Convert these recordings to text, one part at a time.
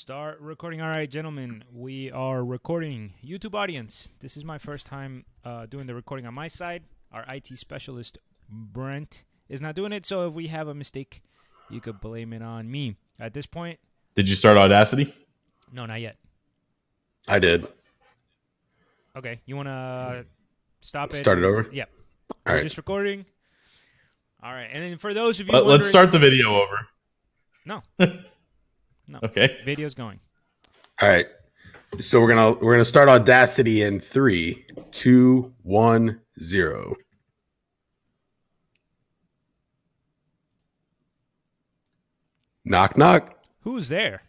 Start recording. All right, gentlemen, we are recording. YouTube audience, this is my first time doing the recording on my side. Our IT specialist, Brent, is not doing it, so if we have a mistake, you could blame it on me. At this point... Did you start Audacity? No, not yet. I did. Okay, you want to stop it? Start it over? Yeah. All right. Just recording. All right, and then for those of you Let's start the video over. No. No. Okay. Video's going. All right. So we're gonna start Audacity in 3, 2, 1, 0. Knock knock. Who's there?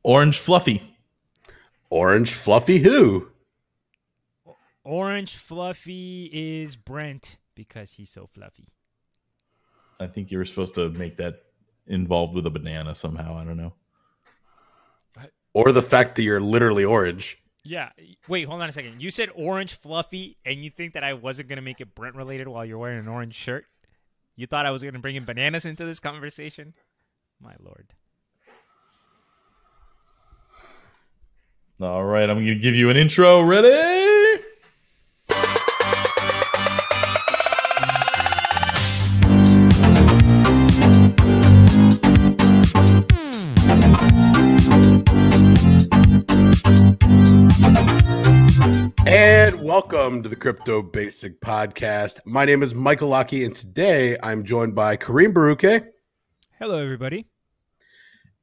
Orange Fluffy. Orange Fluffy who? Orange Fluffy is Brent because he's so fluffy. I think you were supposed to make that involved with a banana somehow. I don't know. Or the fact that you're literally orange. Yeah. Wait, hold on a second. You said Orange Fluffy, and you think that I wasn't going to make it Brent related while you're wearing an orange shirt? You thought I was going to bring in bananas into this conversation? My lord. All right, I'm going to give you an intro. Ready? And welcome to the CryptoBasic podcast. My name is Michael Lockie, and today I'm joined by Karim Baruche. Hello, everybody.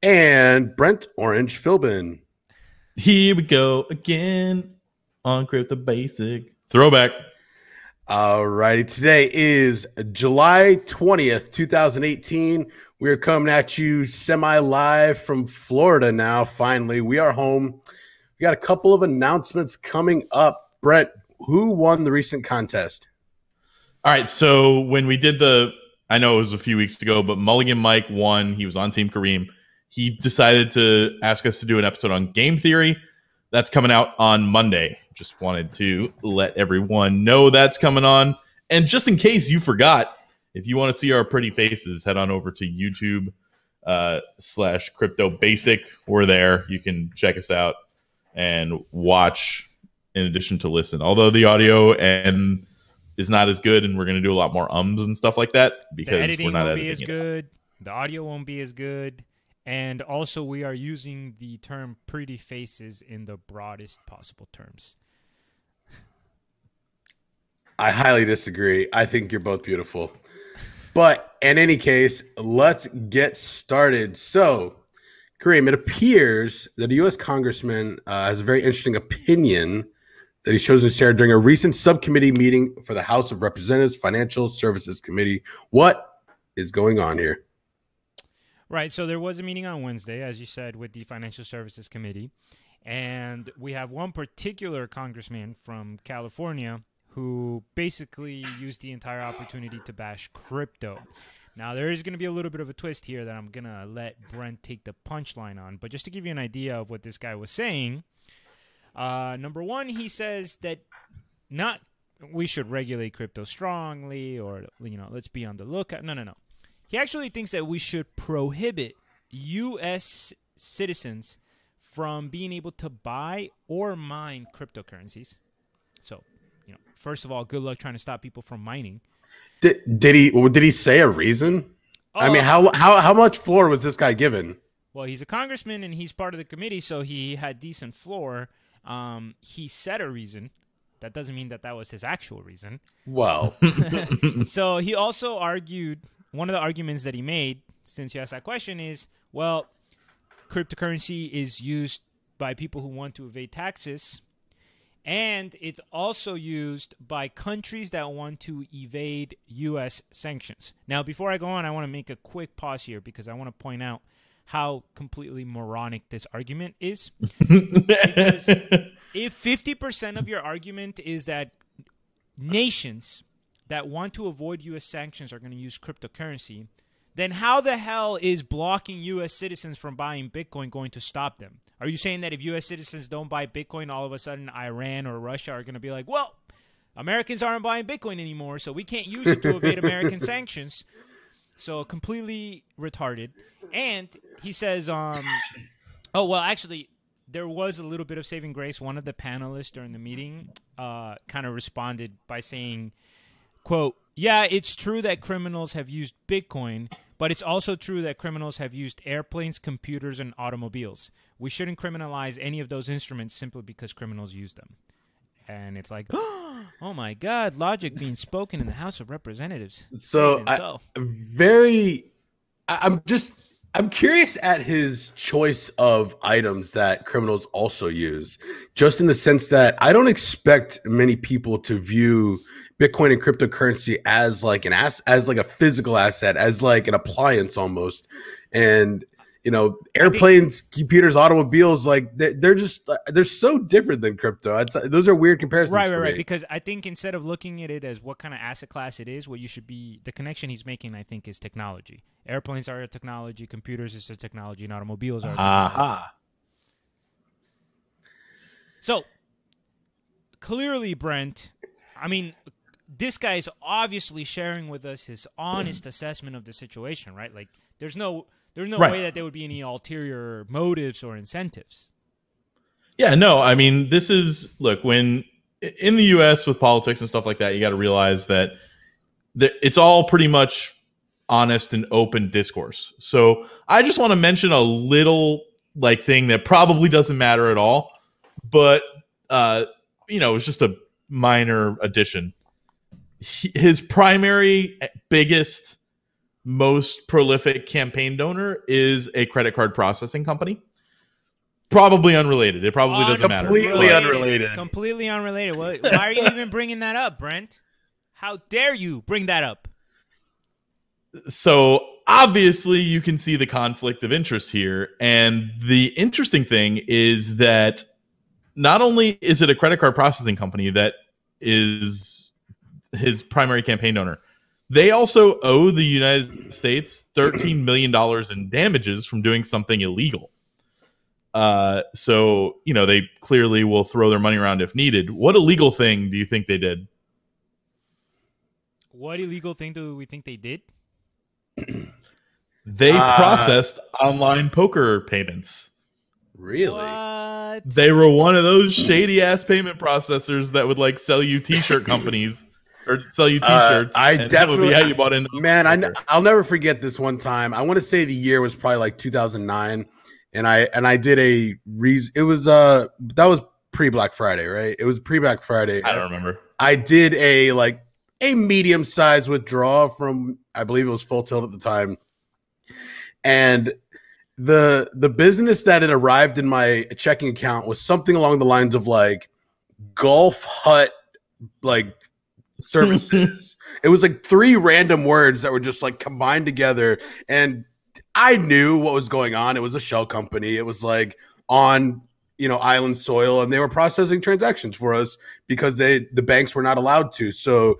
And Brent Orange Philbin. Here we go again on CryptoBasic. Throwback. All righty. Today is July 20th, 2018. We are coming at you semi-live from Florida now. Finally, we are home. We got a couple of announcements coming up. Brent, who won the recent contest? All right, so when we did I know it was a few weeks ago, but Mulligan Mike won. He was on Team Karim. He decided to ask us to do an episode on game theory. That's coming out on Monday. Just wanted to let everyone know that's coming on. And just in case you forgot, if you want to see our pretty faces, head on over to YouTube /CryptoBasic. We're there. You can check us out and watch in addition to listen. Although the audio is not as good, and we're going to do a lot more ums and stuff like that because the editing we're not won't editing be as it good. The audio won't be as good. And also, we are using the term pretty faces in the broadest possible terms. I highly disagree. I think you're both beautiful. But in any case, let's get started. So, Karim, it appears that a US Congressman has a very interesting opinion that he's chosen to share during a recent subcommittee meeting for the House of Representatives Financial Services Committee. What is going on here? Right, so there was a meeting on Wednesday, as you said, with the Financial Services Committee. And we have one particular congressman from California who basically used the entire opportunity to bash crypto. Now, there is going to be a little bit of a twist here that I'm going to let Brent take the punchline on. But just to give you an idea of what this guy was saying, number one, he says that we should regulate crypto strongly or, let's be on the lookout. No. He actually thinks that we should prohibit U.S. citizens from being able to buy or mine cryptocurrencies. So, first of all, good luck trying to stop people from mining. Did he say a reason? I mean, how much floor was this guy given? Well, he's a congressman and he's part of the committee, so he had decent floor. He said a reason. That doesn't mean that was his actual reason. Well. So he also argued, one of the arguments that he made, since you asked that question, is, well, cryptocurrency is used by people who want to evade taxes. And it's also used by countries that want to evade U.S. sanctions. Now, before I go on, I want to make a quick pause here because I want to point out how completely moronic this argument is. Because if 50% of your argument is that nations that want to avoid U.S. sanctions are going to use cryptocurrency, then how the hell is blocking U.S. citizens from buying Bitcoin going to stop them? Are you saying that if U.S. citizens don't buy Bitcoin, all of a sudden Iran or Russia are going to be like, well, Americans aren't buying Bitcoin anymore, so we can't use it to evade American sanctions? So completely retarded. And he says, oh, well, actually, there was a little bit of saving grace. One of the panelists during the meeting kind of responded by saying, quote, yeah, it's true that criminals have used Bitcoin, but it's also true that criminals have used airplanes, computers, and automobiles. We shouldn't criminalize any of those instruments simply because criminals use them. And it's like, oh my God, logic being spoken in the House of Representatives. So, I'm curious at his choice of items that criminals also use, just in the sense that I don't expect many people to view Bitcoin and cryptocurrency as like as like a physical asset, as like an appliance almost. And airplanes, computers, automobiles, like they're so different than crypto. Those are weird comparisons. Right. Because I think instead of looking at it as what kind of asset class it is, what you should be, the connection he's making, I think, is technology. Airplanes are a technology, computers is a technology, and automobiles are a technology. So clearly, Brent, I mean, this guy's obviously sharing with us his honest assessment of the situation, right? Like, there's no way that there would be any ulterior motives or incentives. Yeah, no, I mean, look, when in the U.S. with politics and stuff like that, you got to realize that it's all pretty much honest and open discourse. So I just want to mention a little thing that probably doesn't matter at all, but it's just a minor addition. His primary, biggest, most prolific campaign donor is a credit card processing company. Probably unrelated. It probably doesn't matter. Completely unrelated. Why are you even bringing that up, Brent? How dare you bring that up? So obviously you can see the conflict of interest here. And the interesting thing is that not only is it a credit card processing company that is his primary campaign donor, they also owe the United States $13 million in damages from doing something illegal. So, they clearly will throw their money around if needed. What illegal thing do you think they did? What illegal thing do we think they did? They processed online poker payments. Really? What? They were one of those shady-ass payment processors that would, sell you T-shirt companies. Or sell you T-shirts. That would be how you bought into. Man, I'll never forget this one time. I want to say the year was probably 2009, and I did a reason. It was that was pre-Black Friday, right? It was pre-Black Friday. I don't remember. I did a medium-sized withdrawal from, I believe it was Full Tilt at the time, and the business that had arrived in my checking account was something along the lines of Golf Hut services. It was 3 random words that were just combined together, and I knew what was going on. It was a shell company. It was on island soil, and they were processing transactions for us because the banks were not allowed to. So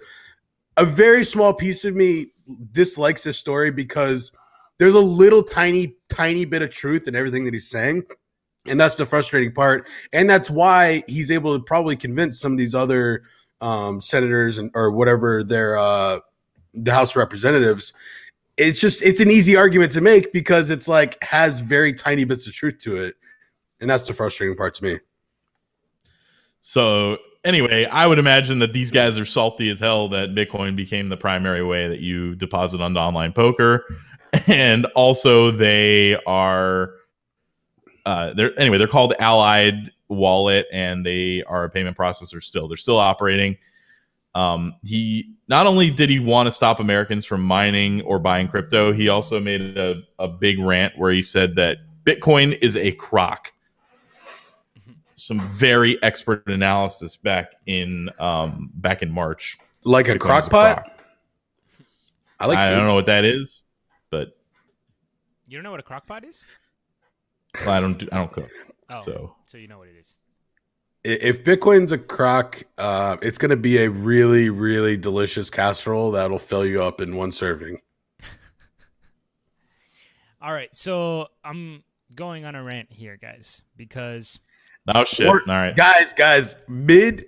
a very small piece of me dislikes this story because there's a little tiny bit of truth in everything that he's saying. And that's the frustrating part. And that's why he's able to probably convince some of these other senators or whatever the House of Representatives. It's an easy argument to make because it's has very tiny bits of truth to it. And that's the frustrating part to me. So anyway, I would imagine that these guys are salty as hell that Bitcoin became the primary way that you deposit onto online poker. And also they are they're called Allied Wallet, and they are a payment processor still. They're still operating. He not only did he want to stop Americans from mining or buying crypto, he also made a big rant where he said that Bitcoin is a crock. Some very expert analysis back in March. Like a crock pot? I don't know what that is, but you don't know what a crock pot is? Well, I don't cook. Oh, so you know what it is. If Bitcoin's a crock, it's going to be a really, really delicious casserole that'll fill you up in one serving. All right, so I'm going on a rant here, guys, because oh shit! All right, guys, mid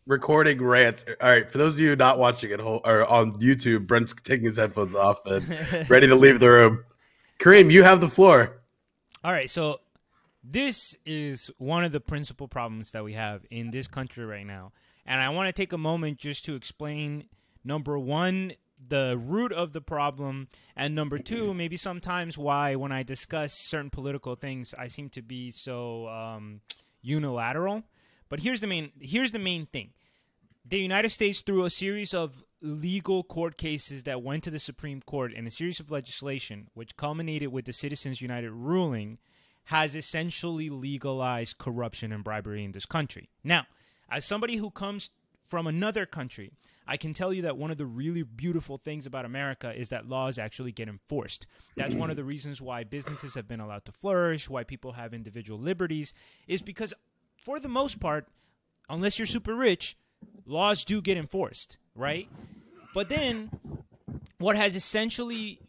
recording rants. All right, for those of you not watching at home or on YouTube, Brent's taking his headphones off and ready to leave the room. Karim, you have the floor. All right, so this is one of the principal problems that we have in this country right now. And I want to take a moment just to explain, number one, the root of the problem, and number two, maybe sometimes why when I discuss certain political things, I seem to be so unilateral. But here's the main thing. The United States, through a series of legal court cases that went to the Supreme Court and a series of legislation, which culminated with the Citizens United ruling, has essentially legalized corruption and bribery in this country. Now, as somebody who comes from another country, I can tell you that one of the really beautiful things about America is that laws actually get enforced. That's one of the reasons why businesses have been allowed to flourish, why people have individual liberties, is because for the most part, unless you're super rich, laws do get enforced, right? But then what has essentially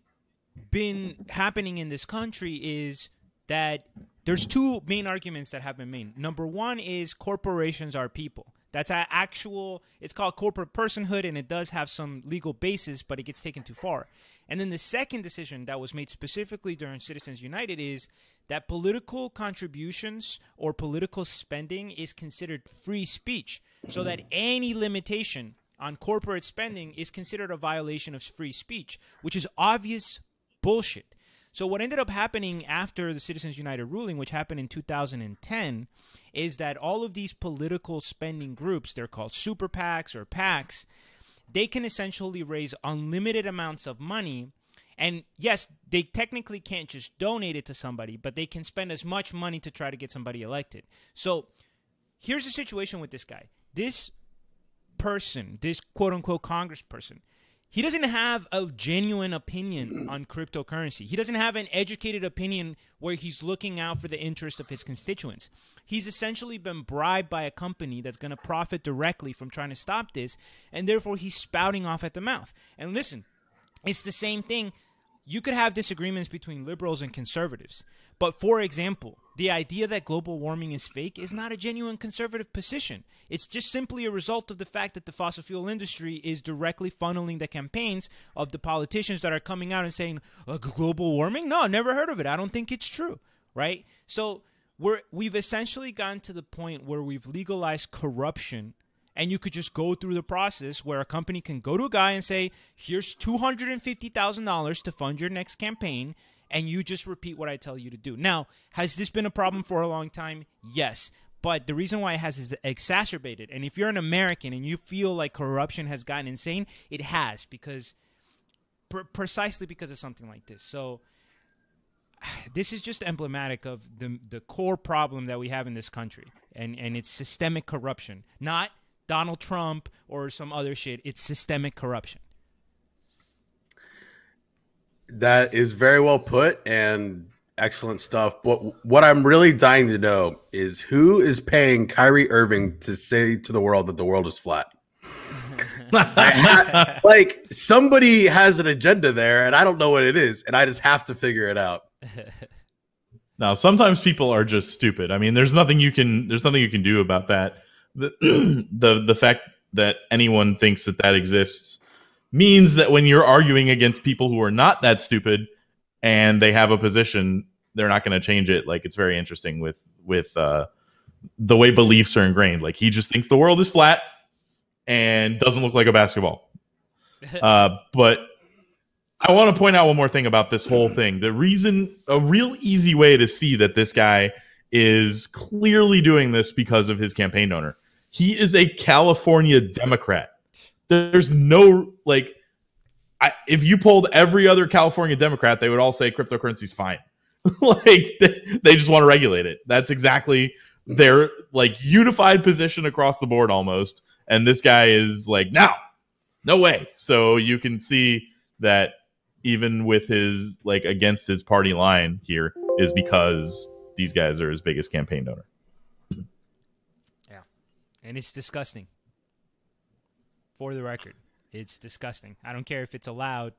been happening in this country is that there's two main arguments that have been made. Number one is corporations are people. That's it's called corporate personhood, and it does have some legal basis, but it gets taken too far. And then the second decision that was made specifically during Citizens United is that political contributions or political spending is considered free speech, so that any limitation on corporate spending is considered a violation of free speech, which is obvious bullshit. So what ended up happening after the Citizens United ruling, which happened in 2010, is that all of these political spending groups, they're called super PACs or PACs, they can essentially raise unlimited amounts of money. And yes, they technically can't just donate it to somebody, but they can spend as much money to try to get somebody elected. So here's the situation with this guy. This person, this quote-unquote congressperson, he doesn't have a genuine opinion on cryptocurrency. He doesn't have an educated opinion where he's looking out for the interest of his constituents. He's essentially been bribed by a company that's going to profit directly from trying to stop this, and therefore he's spouting off at the mouth. And listen, it's the same thing. You could have disagreements between liberals and conservatives. But for example, the idea that global warming is fake is not a genuine conservative position. It's just simply a result of the fact that the fossil fuel industry is directly funneling the campaigns of the politicians that are coming out and saying, global warming? No, never heard of it. I don't think it's true, right? So we've essentially gotten to the point where we've legalized corruption. And you could just go through the process where a company can go to a guy and say, here's $250,000 to fund your next campaign, and you just repeat what I tell you to do. Now, has this been a problem for a long time? Yes. But the reason why it has is exacerbated. And if you're an American and you feel like corruption has gotten insane, it has, because precisely because of something like this. So this is just emblematic of the core problem that we have in this country, and it's systemic corruption, not Donald Trump or some other shit. It's systemic corruption. That is very well put and excellent stuff. But what I'm really dying to know is who is paying Kyrie Irving to say to the world that the world is flat? Like, somebody has an agenda there, and I don't know what it is, and I just have to figure it out. Now, sometimes people are just stupid. I mean, there's nothing you can do about that. The fact that anyone thinks that exists means that when you're arguing against people who are not that stupid and they have a position, they're not going to change it. Like, it's very interesting with the way beliefs are ingrained. Like, he just thinks the world is flat and doesn't look like a basketball. But I want to point out one more thing about this whole thing. A real easy way to see that this guy is clearly doing this because of his campaign donor. He is a California Democrat. There's no, if you polled every other California Democrat, they would all say cryptocurrency's fine. They just want to regulate it. That's exactly their unified position across the board almost. And this guy is like, no way. So you can see that even with his against his party line here is because these guys are his biggest campaign donor. Yeah. And it's disgusting. For the record, it's disgusting. I don't care if it's allowed.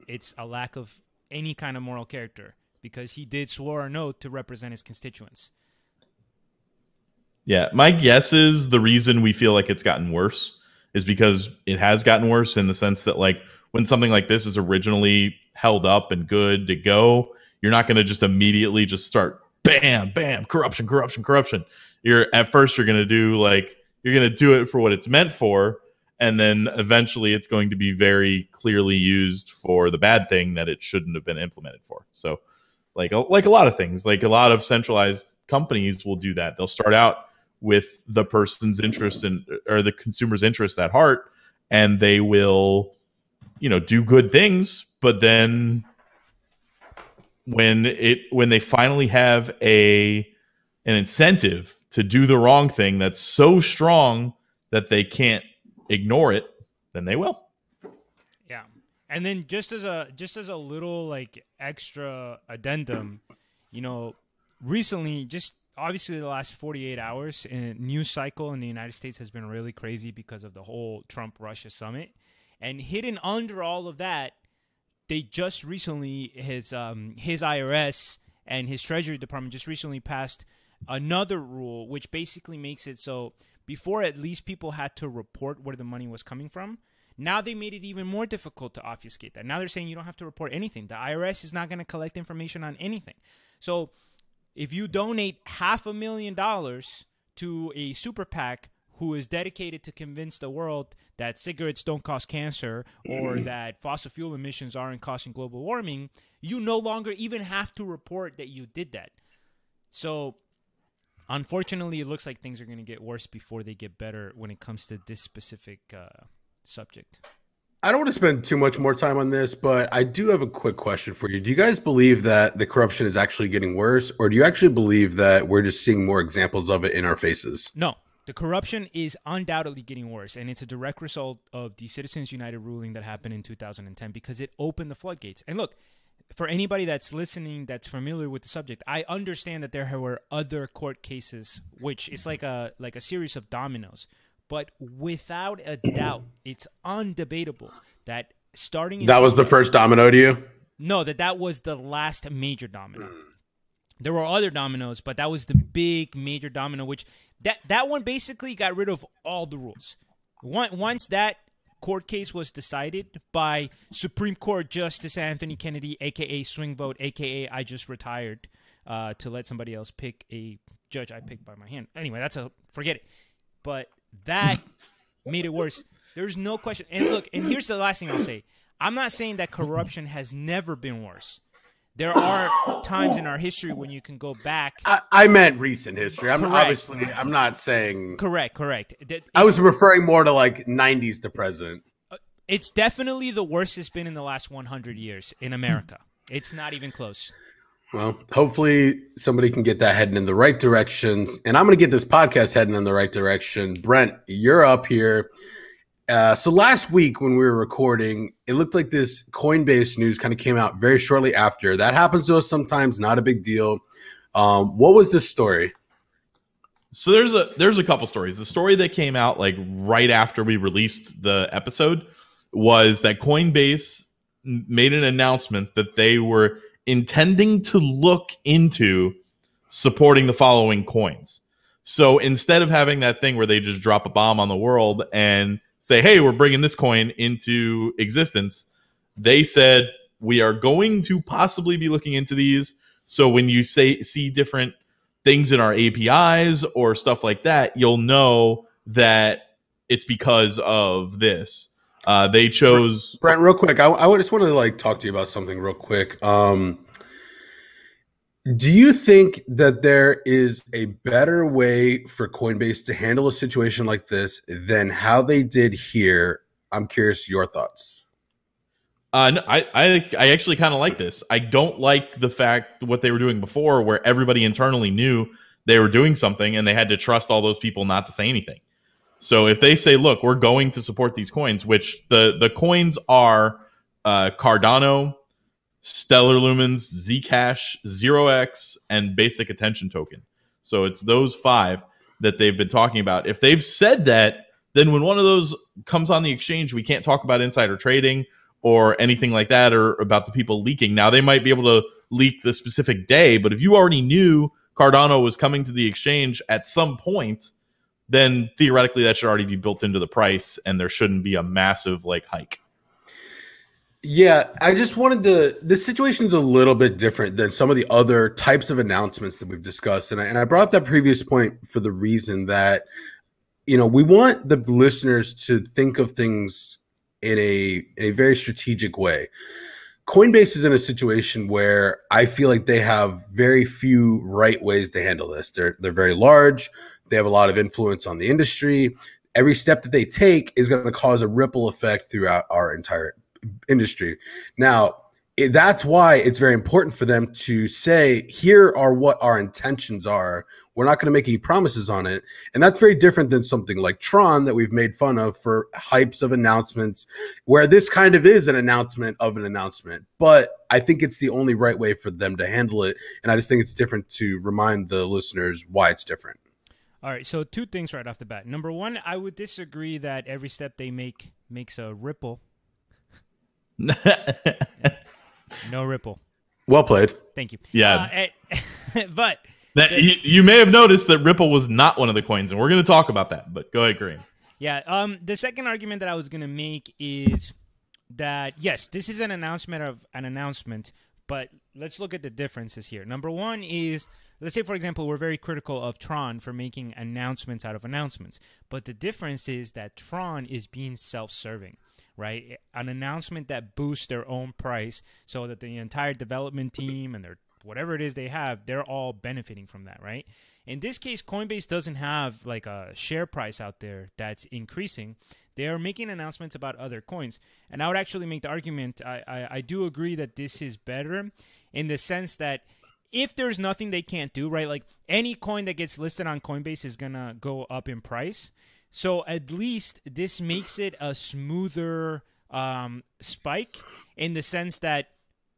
It's a lack of any kind of moral character, because he did swear an oath to represent his constituents. Yeah, my guess is the reason we feel like it's gotten worse is because it has gotten worse in the sense that, like, when something like this is originally held up and good to go, you're not going to just immediately just start bam, bam, corruption, corruption, corruption. You're going to do you're going to do it for what it's meant for, and then eventually it's going to be very clearly used for the bad thing that it shouldn't have been implemented for. So, like a lot of things, like a lot of centralized companies will do that. They'll start out with the person's interest or the consumer's interest at heart, and they will, do good things. But then when they finally have an incentive to do the wrong thing that's so strong that they can't ignore it, then they will. Yeah. And then just as a little like extra addendum, recently, just obviously the last 48 hours, news cycle in the United States has been really crazy because of the whole Trump-Russia summit. And hidden under all of that, they just recently, his IRS and his Treasury Department just recently passed another rule, which basically makes it so before at least people had to report where the money was coming from. Now they made it even more difficult to obfuscate that. Now they're saying you don't have to report anything. The IRS is not going to collect information on anything. So if you donate $500,000 to a super PAC who is dedicated to convince the world that cigarettes don't cause cancer or that fossil fuel emissions aren't causing global warming, you no longer even have to report that you did that. So unfortunately, it looks like things are going to get worse before they get better when it comes to this specific subject. I don't want to spend too much more time on this, but I do have a quick question for you. Do you guys believe that the corruption is actually getting worse, or do you actually believe that we're just seeing more examples of it in our faces? No, the corruption is undoubtedly getting worse, and it's a direct result of the Citizens United ruling that happened in 2010 because it opened the floodgates. And look, for anybody that's listening that's familiar with the subject, I understand that there were other court cases, which is like a series of dominoes. But without a doubt, it's undebatable that starting in... That was the first domino to you? No, that was the last major domino. There were other dominoes, but that was the big major domino, which that one basically got rid of all the rules. Once that court case was decided by Supreme Court Justice Anthony Kennedy, a.k.a. swing vote, a.k.a. I just retired to let somebody else pick a judge I picked by my hand. Anyway, forget it. But that made it worse. There's no question. And look, and here's the last thing I'll say. I'm not saying that corruption has never been worse. There are times in our history when you can go back. I meant recent history. I'm not saying. Correct. I was referring more to like 90s to present. It's definitely the worst it's been in the last 100 years in America. It's not even close. Well, hopefully somebody can get that heading in the right directions. And I'm going to get this podcast heading in the right direction. Brent, you're up here. So last week when we were recording, it looked like this Coinbase news kind of came out very shortly after. That happens to us sometimes, not a big deal. What was this story? So there's a couple stories. The story that came out like right after we released the episode was that Coinbase made an announcement that they were intending to look into supporting the following coins. So instead of having that thing where they just drop a bomb on the world and say, hey, we're bringing this coin into existence, they said, we are going to possibly be looking into these. So when you see different things in our APIs or stuff like that, you'll know that it's because of this. They chose Brent, real quick. I just want to like talk to you about something real quick. Do you think that there is a better way for Coinbase to handle a situation like this than how they did here? I'm curious your thoughts. No, I actually kind of like this. I don't like the fact what they were doing before, where everybody internally knew they were doing something and they had to trust all those people not to say anything. So if they say, look, we're going to support these coins, which the coins are Cardano, Stellar Lumens, Zcash, 0x, and Basic Attention Token. So it's those 5 that they've been talking about. If they've said that, then when one of those comes on the exchange, we can't talk about insider trading or anything like that or about the people leaking. Now, they might be able to leak the specific day, but if you already knew Cardano was coming to the exchange at some point, then theoretically that should already be built into the price, and there shouldn't be a massive like hike. Yeah, I just wanted to. This situation's a little bit different than some of the other types of announcements that we've discussed, and I brought up that previous point for the reason that we want the listeners to think of things in a very strategic way. Coinbase is in a situation where I feel like they have very few right ways to handle this. They're very large. They have a lot of influence on the industry. Every step that they take is going to cause a ripple effect throughout our entire industry. Now, that's why it's very important for them to say, here are what our intentions are. We're not going to make any promises on it. And that's very different than something like Tron that we've made fun of for hypes of announcements, where this kind of is an announcement of an announcement. But I think it's the only right way for them to handle it. And I just think it's different to remind the listeners why it's different. All right, so two things right off the bat. Number one, I would disagree that every step they make makes a ripple. No ripple. Well played. Thank you. Yeah. But you may have noticed that Ripple was not one of the coins, and we're going to talk about that. But go ahead, Karim. Yeah. The second argument that I was going to make is that, yes, this is an announcement of an announcement, but let's look at the differences here. Number one is, let's say, for example, we're very critical of Tron for making announcements out of announcements. But the difference is that Tron is being self-serving, right? An announcement that boosts their own price so that the entire development team and their whatever it is they have, they're all benefiting from that, right? In this case, Coinbase doesn't have like a share price out there that's increasing. They are making announcements about other coins. And I would actually make the argument, I do agree that this is better in the sense that if there's nothing they can't do, right? Like any coin that gets listed on Coinbase is going to go up in price. So at least this makes it a smoother spike in the sense that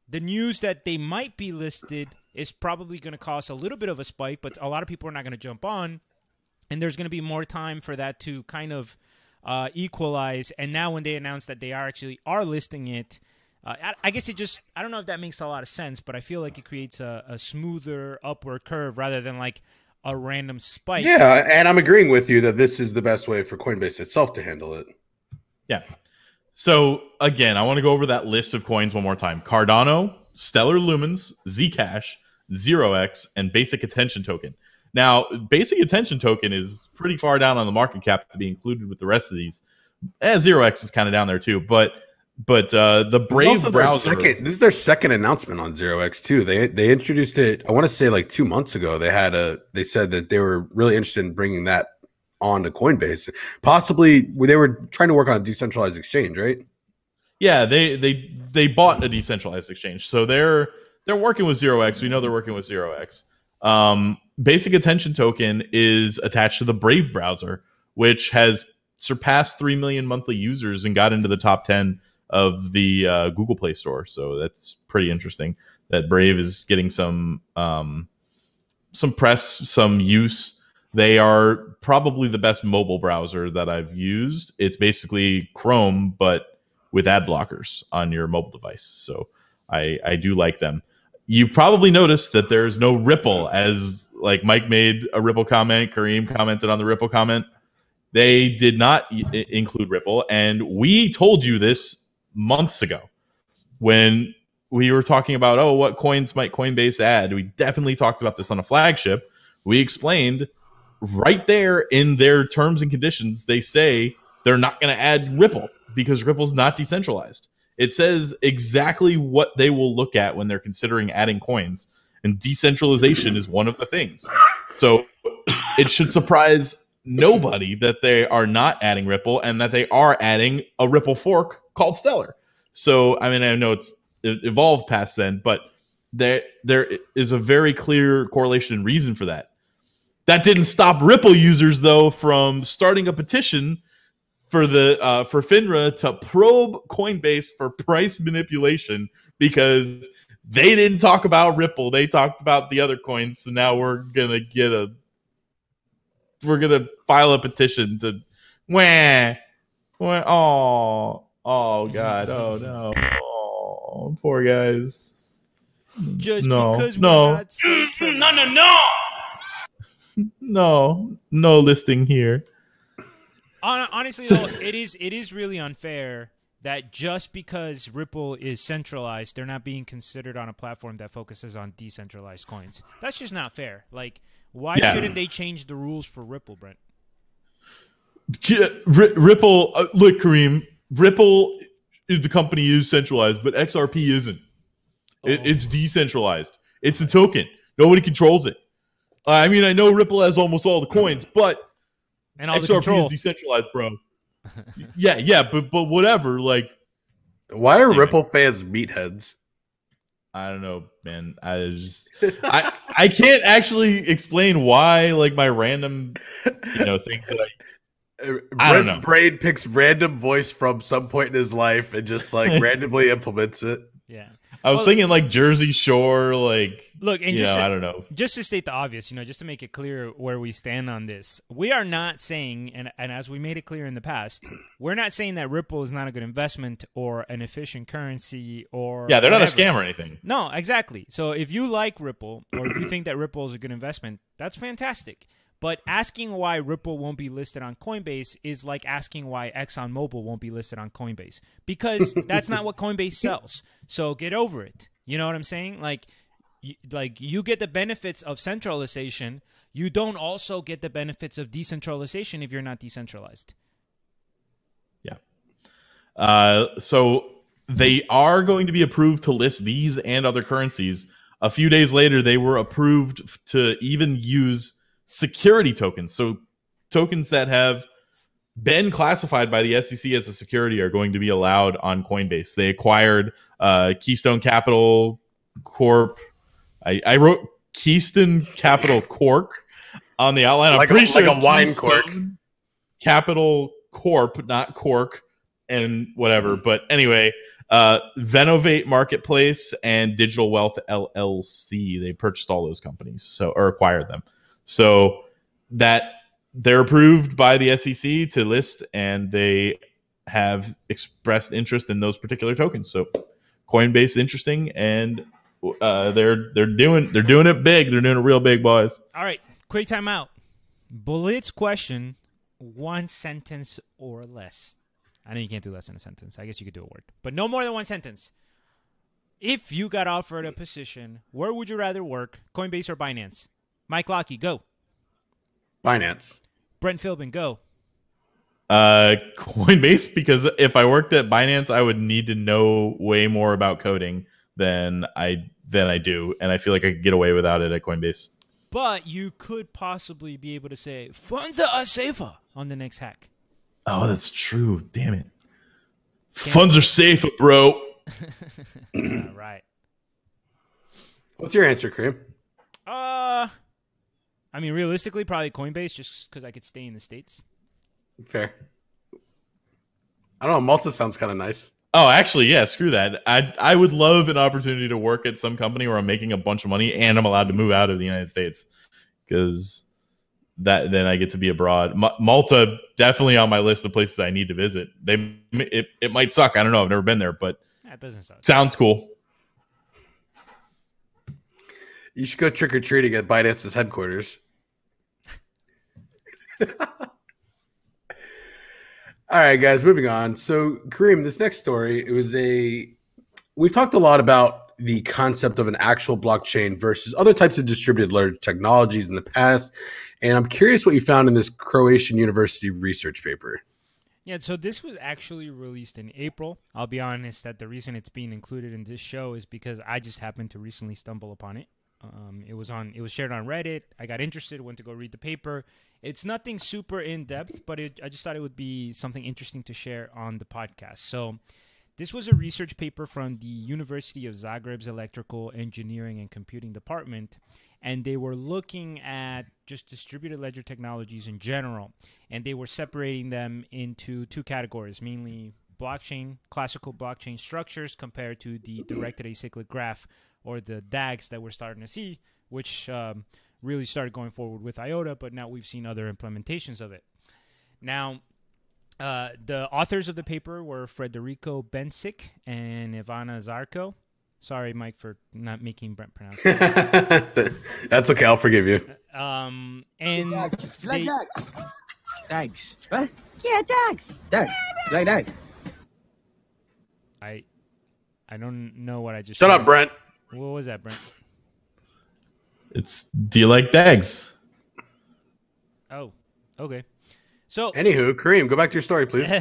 the news that they might be listed is probably going to cause a little bit of a spike, but a lot of people are not going to jump on, and there's going to be more time for that to kind of equalize. And now when they announce that they are listing it, I guess I don't know if that makes a lot of sense, but I feel like it creates a smoother upward curve rather than like a random spike. Yeah, and I'm agreeing with you that this is the best way for Coinbase itself to handle it. Yeah. So again, I want to go over that list of coins one more time. Cardano, Stellar Lumens, Zcash, 0x, and Basic Attention Token. Now, Basic Attention Token is pretty far down on the market cap to be included with the rest of these. 0x is kind of down there too, but the Brave browser. This is their second announcement on 0x too. They introduced it, I want to say like 2 months ago. They said that they were really interested in bringing that onto Coinbase. Possibly they were trying to work on a decentralized exchange, right? Yeah, they bought a decentralized exchange. So they're working with 0x. We know they're working with 0x. Basic Attention Token is attached to the Brave browser, which has surpassed 3 million monthly users and got into the top 10 of the Google Play Store. So that's pretty interesting that Brave is getting some press, some use. They are probably the best mobile browser that I've used. It's basically Chrome, but with ad blockers on your mobile device. So I do like them. You probably noticed that there's no Ripple, as like Mike made a Ripple comment, Karim commented on the Ripple comment. They did not include Ripple, and we told you this months ago when we were talking about, what coins might Coinbase add. We definitely talked about this on a flagship. We explained right there in their terms and conditions, they say they're not going to add Ripple because Ripple's not decentralized. It says exactly what they will look at when they're considering adding coins, and decentralization is one of the things. So it should surprise nobody that they are not adding Ripple and that they are adding a Ripple fork called Stellar. So, I mean, I know it evolved past then, but there is a very clear correlation and reason for that. That didn't stop Ripple users, though, from starting a petition for FINRA to probe Coinbase for price manipulation because they didn't talk about Ripple. They talked about the other coins. So now we're gonna file a petition to oh God, oh no, oh poor guys. Just no, because we're no. not centralized. No. No listing here. Honestly, though, it is really unfair that just because Ripple is centralized, they're not being considered on a platform that focuses on decentralized coins. That's just not fair. Like, why shouldn't they change the rules for Ripple, Brent? Ripple, look, Karim, Ripple is the company is centralized, but XRP isn't. It's decentralized. It's a token. Nobody controls it. I mean, I know Ripple has almost all the coins, but and all XRP is decentralized, bro. yeah, but whatever. Like, why are Ripple fans meatheads? I don't know, man. I can't actually explain why. Like my random, things that I don't know. Brain picks random voice from some point in his life and just like randomly implements it. Yeah. I was thinking like Jersey Shore, like look, and I don't know. Just to state the obvious, just to make it clear where we stand on this, we are not saying, and as we made it clear in the past, we're not saying that Ripple is not a good investment or an efficient currency or they're whatever. not a scam or anything. No, exactly. So if you like Ripple or if you think that Ripple is a good investment, that's fantastic. But asking why Ripple won't be listed on Coinbase is like asking why ExxonMobil won't be listed on Coinbase, because that's not what Coinbase sells. So get over it. You know what I'm saying? Like you get the benefits of centralization. You don't also get the benefits of decentralization if you're not decentralized. Yeah. So they are going to be approved to list these and other currencies. A few days later, they were approved to even use security tokens. So tokens that have been classified by the SEC as a security are going to be allowed on Coinbase. They acquired Keystone Capital Corp. I wrote Keystone Capital Cork on the outline. I'm pretty sure like a wine Keystone cork. Capital Corp, not Cork, and whatever. But anyway, Venovate Marketplace and Digital Wealth LLC. They purchased all those companies, or acquired them. So that they're approved by the SEC to list, and they have expressed interest in those particular tokens. So Coinbase is interesting, and they're doing it big. They're doing it real big, boys. All right, quick timeout. Blitz question: 1 sentence or less. I know you can't do less than a sentence. I guess you could do a word, but no more than 1 sentence. If you got offered a position, where would you rather work, Coinbase or Binance? Mike Lockey, go. Binance. Brent Philbin, go. Coinbase, because if I worked at Binance, I would need to know way more about coding than I do, and I feel like I could get away without it at Coinbase. But you could possibly be able to say funds are safer on the next hack. Oh, that's true. Damn it. Funds are safer, bro. All right. What's your answer, Karim? I mean, realistically, probably Coinbase, just because I could stay in the States. Fair. I don't know. Malta sounds kind of nice. Oh, actually, yeah, screw that. I would love an opportunity to work at some company where I'm making a bunch of money and I'm allowed to move out of the United States, because then I get to be abroad. Malta, definitely on my list of places I need to visit. It might suck. I don't know. I've never been there, but that doesn't suck. Sounds cool. You should go trick-or-treating at Binance's headquarters. All right, guys, moving on. So, Karim, this next story, we've talked a lot about the concept of an actual blockchain versus other types of distributed ledger technologies in the past. And I'm curious what you found in this Croatian university research paper. Yeah, so this was actually released in April. I'll be honest that the reason it's being included in this show is because I just happened to recently stumble upon it. It was shared on Reddit. I got interested, went to go read the paper. It's nothing super in-depth, but I just thought it would be something interesting to share on the podcast. So this was a research paper from the University of Zagreb's Electrical Engineering and Computing Department, and they were looking at just distributed ledger technologies in general, and they were separating them into 2 categories, mainly blockchain, classical blockchain structures compared to the directed acyclic graph, or the DAGs that we're starting to see, which really started going forward with IOTA, but now we've seen other implementations of it. Now, the authors of the paper were Federico Bencic and Ivana Zarko. Sorry, Mike, for not making Brent pronounce. That's okay. I'll forgive you. And Dags. You like they- dags? Dags. What? Yeah, Dags. Dags. You like dags? I don't know what I just. Shut said. up, Brent. What was that, Brent? It's do you like dags? Oh, okay. So Anywho, Kareem, go back to your story, please.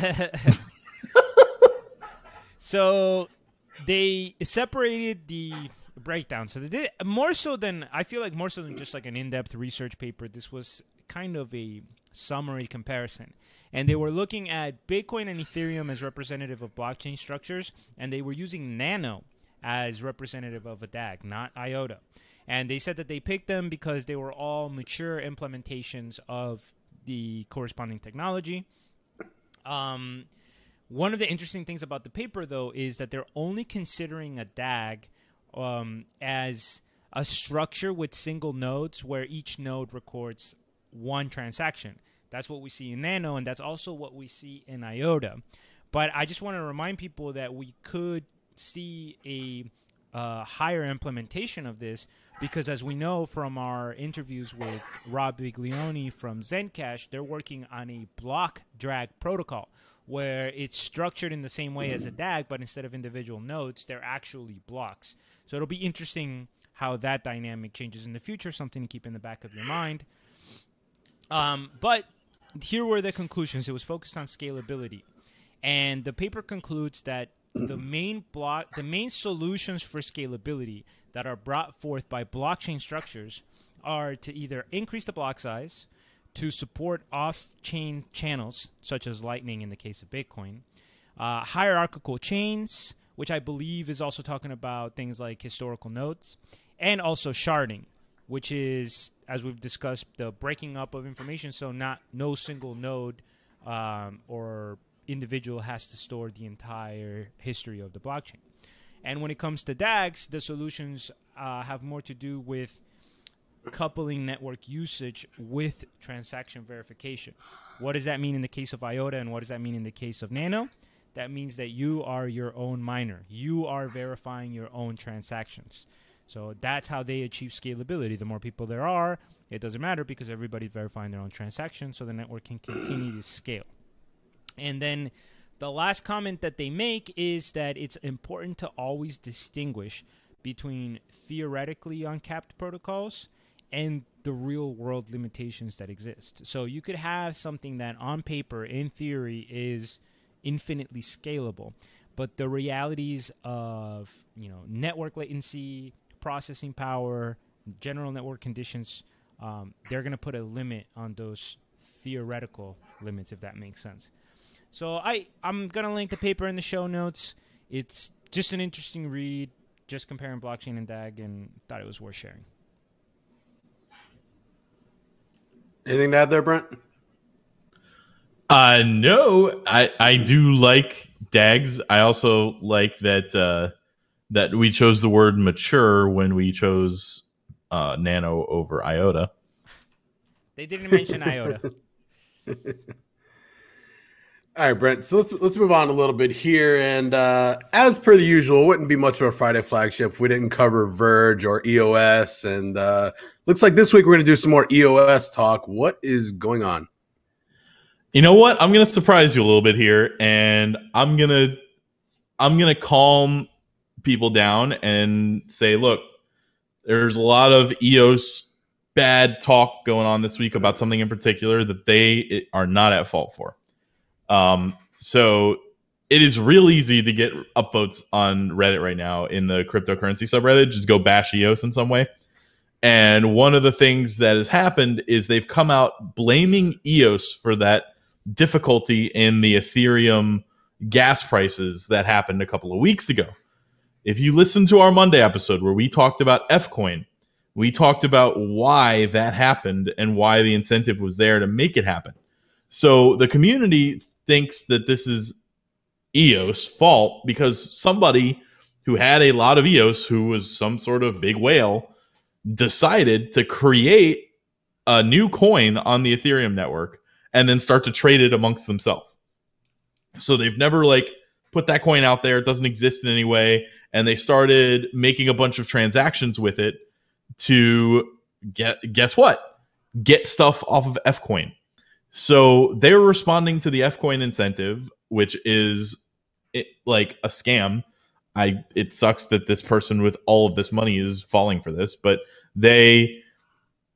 So they separated the breakdown. So they did more so than just like an in-depth research paper. This was kind of a summary comparison. And they were looking at Bitcoin and Ethereum as representative of blockchain structures, and they were using Nano as representative of a DAG, not IOTA. And they said that they picked them because they were all mature implementations of the corresponding technology. One of the interesting things about the paper, though, is that they're only considering a DAG as a structure with single nodes where each node records one transaction. That's what we see in Nano, and that's also what we see in IOTA. But I just want to remind people that we could see a higher implementation of this because, as we know from our interviews with Rob Biglione from Zencash, they're working on a block drag protocol where it's structured in the same way as a DAG, but instead of individual nodes, they're actually blocks. So it'll be interesting how that dynamic changes in the future, something to keep in the back of your mind. But here were the conclusions. It was focused on scalability. And the paper concludes that the main solutions for scalability that are brought forth by blockchain structures are to either increase the block size, to support off-chain channels, such as Lightning in the case of Bitcoin, hierarchical chains, which I believe is also talking about things like historical nodes, and also sharding, which is, as we've discussed, the breaking up of information, so no single node or individual has to store the entire history of the blockchain. And when it comes to DAGs, the solutions have more to do with coupling network usage with transaction verification. What does that mean in the case of IOTA, and what does that mean in the case of Nano? That means that you are your own miner. You are verifying your own transactions. So that's how they achieve scalability. The more people there are, it doesn't matter because everybody's verifying their own transactions, so the network can continue to scale. And then the last comment that they make is that it's important to always distinguish between theoretically uncapped protocols and the real world limitations that exist. So you could have something that on paper, in theory, is infinitely scalable, but the realities of, network latency, processing power, general network conditions, they're going to put a limit on those theoretical limits, if that makes sense. So I'm going to link the paper in the show notes. It's just an interesting read, just comparing blockchain and DAG, and thought it was worth sharing. Anything to add there, Brent? No, I do like DAGs. I also like that that we chose the word mature when we chose Nano over IOTA. They didn't mention IOTA. All right, Brent. So let's move on a little bit here. And as per the usual, it wouldn't be much of a Friday flagship if we didn't cover Verge or EOS. And looks like this week we're going to do some more EOS talk. What is going on? You know what? I'm going to surprise you a little bit here, and I'm going to calm people down and say, look, there's a lot of EOS bad talk going on this week about something in particular that they are not at fault for. So it is real easy to get upvotes on Reddit right now in the cryptocurrency subreddit. Just go bash EOS in some way. And one of the things that has happened is they've come out blaming EOS for that difficulty in the Ethereum gas prices that happened a couple of weeks ago. If you listen to our Monday episode where we talked about Fcoin, we talked about why that happened and why the incentive was there to make it happen. So the community thinks that this is EOS' fault because somebody who had a lot of EOS, who was some sort of big whale, decided to create a new coin on the Ethereum network and then start to trade it amongst themselves. So they've never put that coin out there. It doesn't exist in any way. And they started making a bunch of transactions with it to guess what? Get stuff off of Fcoin. So they were responding to the Fcoin incentive, which is like a scam. It sucks that this person with all of this money is falling for this, but they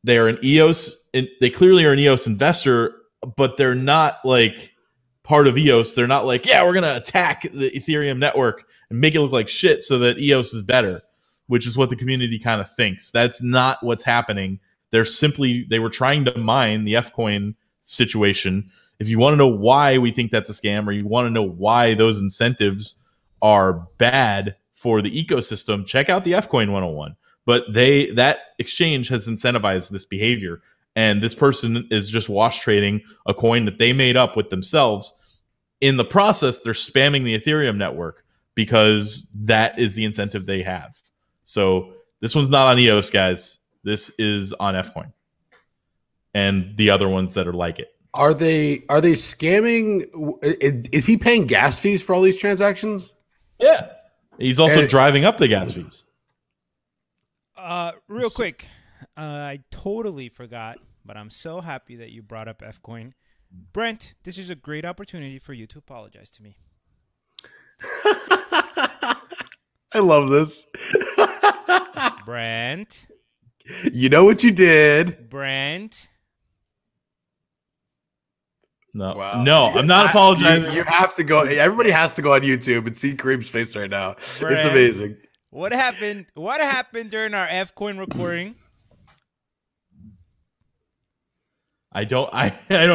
are an EOS. They clearly are an EOS investor, but they're not like part of EOS. They're not like, yeah, we're gonna attack the Ethereum network and make it look like shit so that EOS is better, which is what the community kind of thinks. That's not what's happening. They were trying to mine the Fcoin situation. If you want to know why we think that's a scam, or you want to know why those incentives are bad for the ecosystem, check out the Fcoin 101. But that exchange has incentivized this behavior, and this person is just wash trading a coin that they made up with themselves. In the process, they're spamming the Ethereum network because that is the incentive they have. So this one's not on EOS, guys. This is on Fcoin and the other ones that are like it. Are they scamming? Is he paying gas fees for all these transactions? Yeah. He's also driving up the gas fees. Real quick, I totally forgot, but I'm so happy that you brought up Fcoin. Brent, this is a great opportunity for you to apologize to me. I love this. Brent. You know what you did. Brent. No, Wow. no, I'm not apologizing. You have to go. Everybody has to go on YouTube and see Karim's face right now. Brent, it's amazing. What happened? What happened during our Fcoin recording? I don't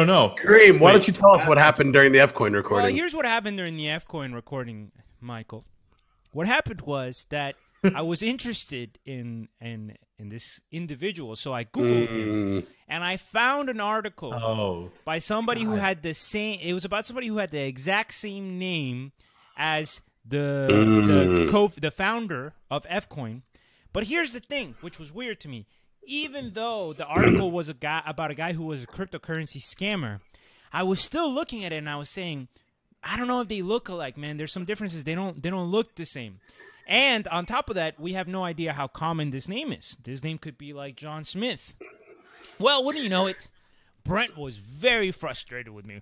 know. Karim, why don't you tell us what happened during the Fcoin recording? Well, here's what happened during the Fcoin recording, Michael. What happened was that I was interested in this individual, so I Googled him, and I found an article by somebody who had the same. It was about somebody who had the exact same name as the founder of Fcoin. But here's the thing, which was weird to me. Even though the article was about a guy who was a cryptocurrency scammer, I was still looking at it and I was saying, I don't know if they look alike, man. There's some differences. They don't look the same. And on top of that, we have no idea how common this name is. This name could be like John Smith. Well, wouldn't you know it, Brent was very frustrated with me.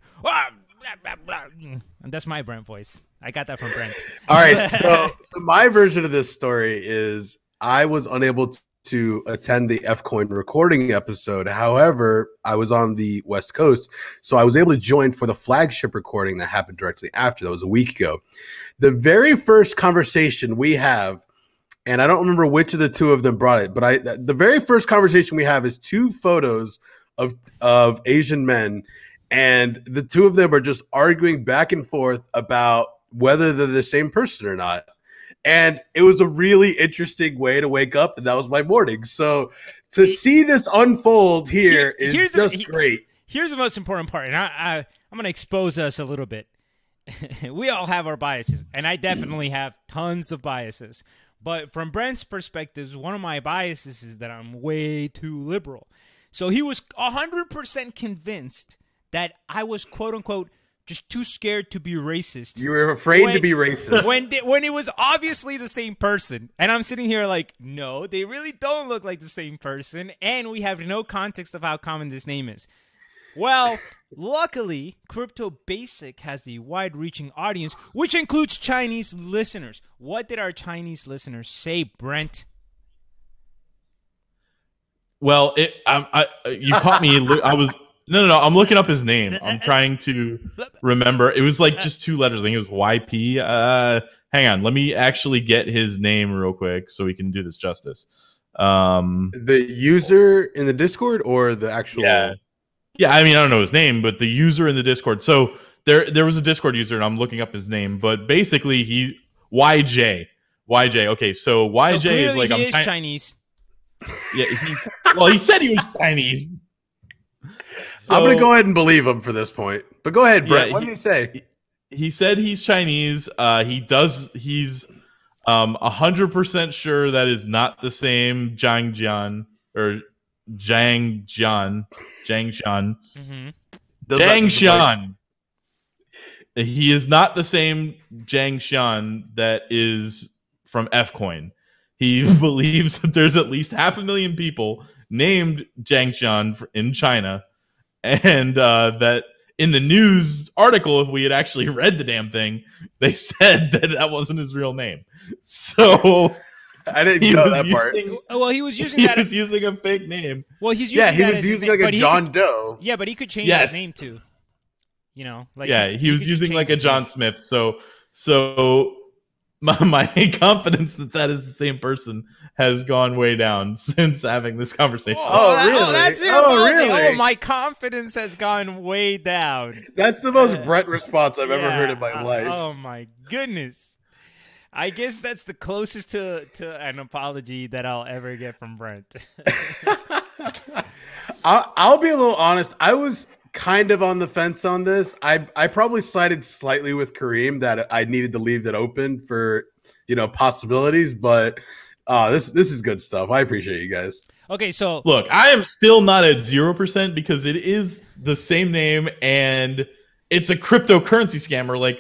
And that's my Brent voice. I got that from Brent. All right, so my version of this story is I was unable to attend the Fcoin recording episode. However, I was on the West Coast, so I was able to join for the Flagship recording that happened directly after. That was a week ago. The very first conversation we have, and I don't remember which of the two of them brought it, but the very first conversation we have is two photos of Asian men, and the two of them are just arguing back and forth about whether they're the same person or not. And it was a really interesting way to wake up, and that was my morning. So to see this unfold here is just great. Here's the most important part, and I'm going to expose us a little bit. We all have our biases, and I definitely have tons of biases. But from Brent's perspective, one of my biases is that I'm way too liberal. So he was 100% convinced that I was, quote-unquote, just too scared to be racist. You were afraid to be racist. When it was obviously the same person. And I'm sitting here like, no, they really don't look like the same person. And we have no context of how common this name is. Well, luckily, CryptoBasic has the wide-reaching audience, which includes Chinese listeners. What did our Chinese listeners say, Brent? Well, you caught me. I was... No. I'm looking up his name. I'm trying to remember. It was like just two letters. I think it was YP. Hang on. Let me actually get his name real quick so we can do this justice. The user in the Discord or the actual? Yeah. I mean, I don't know his name, but the user in the Discord. So there was a Discord user, and I'm looking up his name. But basically, YJ. Okay, so YJ is like he is Chinese. Yeah. He said he was Chinese. So, I'm going to go ahead and believe him for this point. But go ahead, Brent. What did he say? He said he's Chinese. He's 100% sure that is not the same Zhang Jian. Mm-hmm. Zhang Xian. He is not the same Zhang Xian that is from Fcoin. He believes that there's at least 500,000 people named Zhang Xian in China, and that in the news article, if we had actually read the damn thing, they said that that wasn't his real name. So I didn't know that part. Well, he was using He that. was using a fake name. Well, he's using He that was as his using name, like but a he John could- Doe. Yeah, but he could change Yes. his name too. You know, like He was could just using change like a his John name. Smith. So my confidence that that is the same person has gone way down since having this conversation. Oh, really? that's your Oh, apology. really? Oh, my confidence has gone way down. That's the most Brent response I've ever Yeah, heard in my life. Oh my goodness. I guess that's the closest to an apology that I'll ever get from Brent. I'll be a little honest. I was kind of on the fence on this. I probably sided slightly with Karim that I needed to leave that open for possibilities, but this is good stuff. I appreciate you guys. Okay, so Look, I am still not at 0% because it is the same name and it's a cryptocurrency scammer. Like,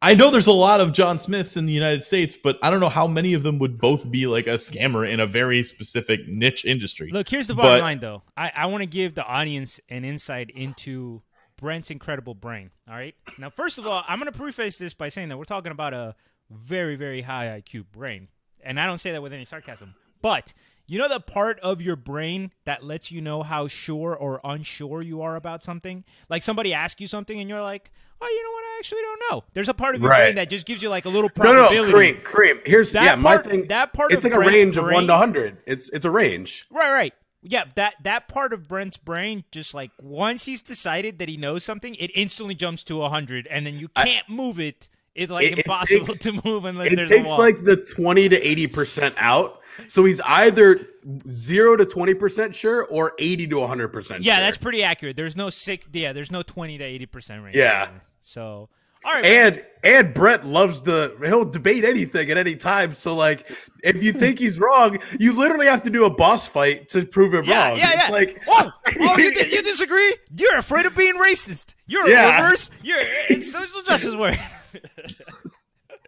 I know there's a lot of John Smiths in the United States, but I don't know how many of them would both be like a scammer in a very specific niche industry. look, here's the bottom line, though. I want to give the audience an insight into Brent's incredible brain. All right. Now, first of all, I'm going to preface this by saying that we're talking about a very, very high IQ brain. And I don't say that with any sarcasm. But you know the part of your brain that lets you know how sure or unsure you are about something? Like somebody asks you something and you're like, oh, you know what? I actually don't know. There's a part of your brain that just gives you like a little probability. No, Kareem. Here's That my part- thing. that part it's of like a Brent's range of brain- 1 to 100. It's a range. Right. Yeah, that part of Brent's brain, just like once he's decided that he knows something, it instantly jumps to 100, and then you can't move it. It's like It impossible takes- to move unless It there's a takes wall. like the 20 to 80% out. So he's either 0 to 20% sure or 80 to 100% sure. Yeah, that's pretty accurate. There's no 20 to 80% range. Yeah. So, all right. And Brent loves he'll debate anything at any time. So like, if you think he's wrong, you literally have to do a boss fight to prove him wrong. Yeah. It's like, oh, you disagree? You're afraid of being racist. You're Yeah. a reverse. It's social justice warrior.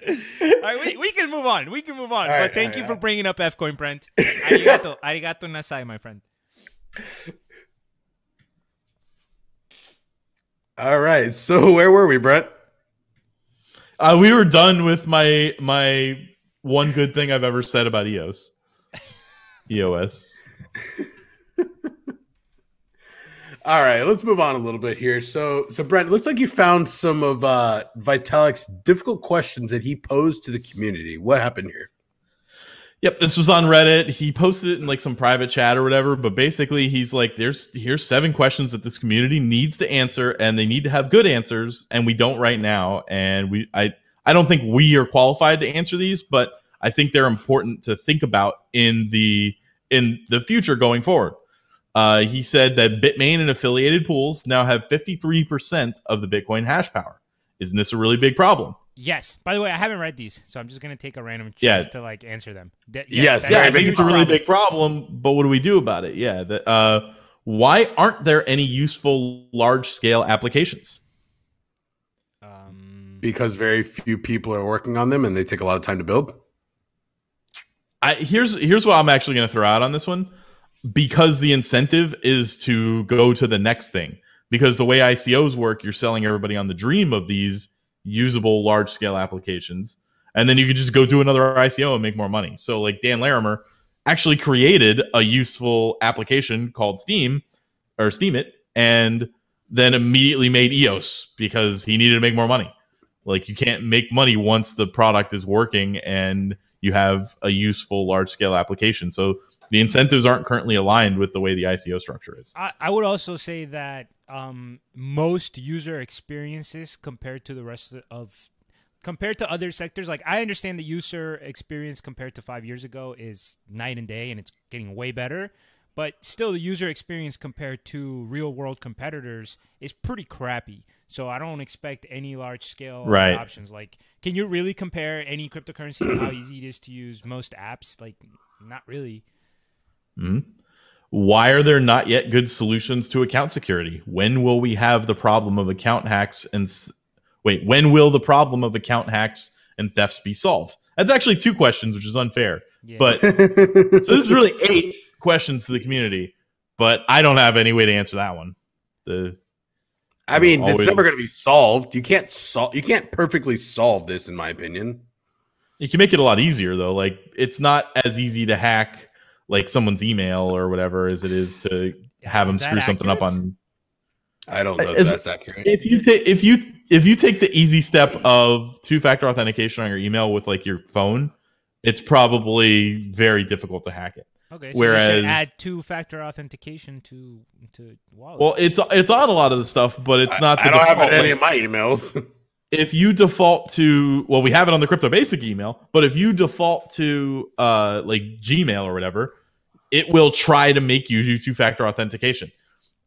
All right, we can move on. But thank you for bringing up Fcoin, Brent. Arigato nasai, my friend. all right. So where were we, Brent? We were done with my one good thing I've ever said about EOS. All right, let's move on a little bit here. So Brent, it looks like you found some of Vitalik's difficult questions that he posed to the community. What happened here? Yep, this was on Reddit. He posted it in like some private chat or whatever, but basically he's like, here's 7 questions that this community needs to answer, and they need to have good answers, and we don't right now. And I don't think we are qualified to answer these, but I think they're important to think about in the future going forward. He said that Bitmain and affiliated pools now have 53% of the Bitcoin hash power. Isn't this a really big problem? Yes. By the way, I haven't read these, so I'm just going to take a random Yeah. chance to like answer them. Yes, that's Yeah, I a think huge it's a really problem. big problem, but what do we do about it? Yeah. Why aren't there any useful large-scale applications? Because very few people are working on them and they take a lot of time to build. Here's what I'm actually going to throw out on this one. Because the incentive is to go to the next thing. Because the way ICOs work, you're selling everybody on the dream of these usable large-scale applications, and then you could just go do another ICO and make more money. So like Dan Larimer actually created a useful application called Steam It, and then immediately made EOS because he needed to make more money. Like, you can't make money once the product is working and you have a useful large-scale application. So the incentives aren't currently aligned with the way the ICO structure is. I would also say that most user experiences compared to other sectors, like I understand the user experience compared to 5 years ago is night and day, and it's getting way better. But still, the user experience compared to real-world competitors is pretty crappy. So I don't expect any large-scale options. Like, can you really compare any cryptocurrency to how easy it is to use most apps? Like, not really. Mm-hmm. Why are there not yet good solutions to account security? When will we have the problem of account hacks Wait, when will the problem of account hacks and thefts be solved? That's actually 2 questions, which is unfair. Yeah. But so this is really 8 questions to the community, but I don't have any way to answer that one. I mean, it's never going to be solved. You can't perfectly solve this, in my opinion. You can make it a lot easier, though. Like, it's not as easy to hack like someone's email or whatever as it is to have them screw something up on. I don't know if that's accurate. If you take the easy step of 2-factor authentication on your email with like your phone, it's probably very difficult to hack it. Okay, so whereas you should add 2-factor authentication to wallet. Well, it's on a lot of the stuff, but it's not. I don't have it in any of my emails. If you default to, well, we have it on the CryptoBasic email, but if you default to like Gmail or whatever, it will try to make you do 2-factor authentication.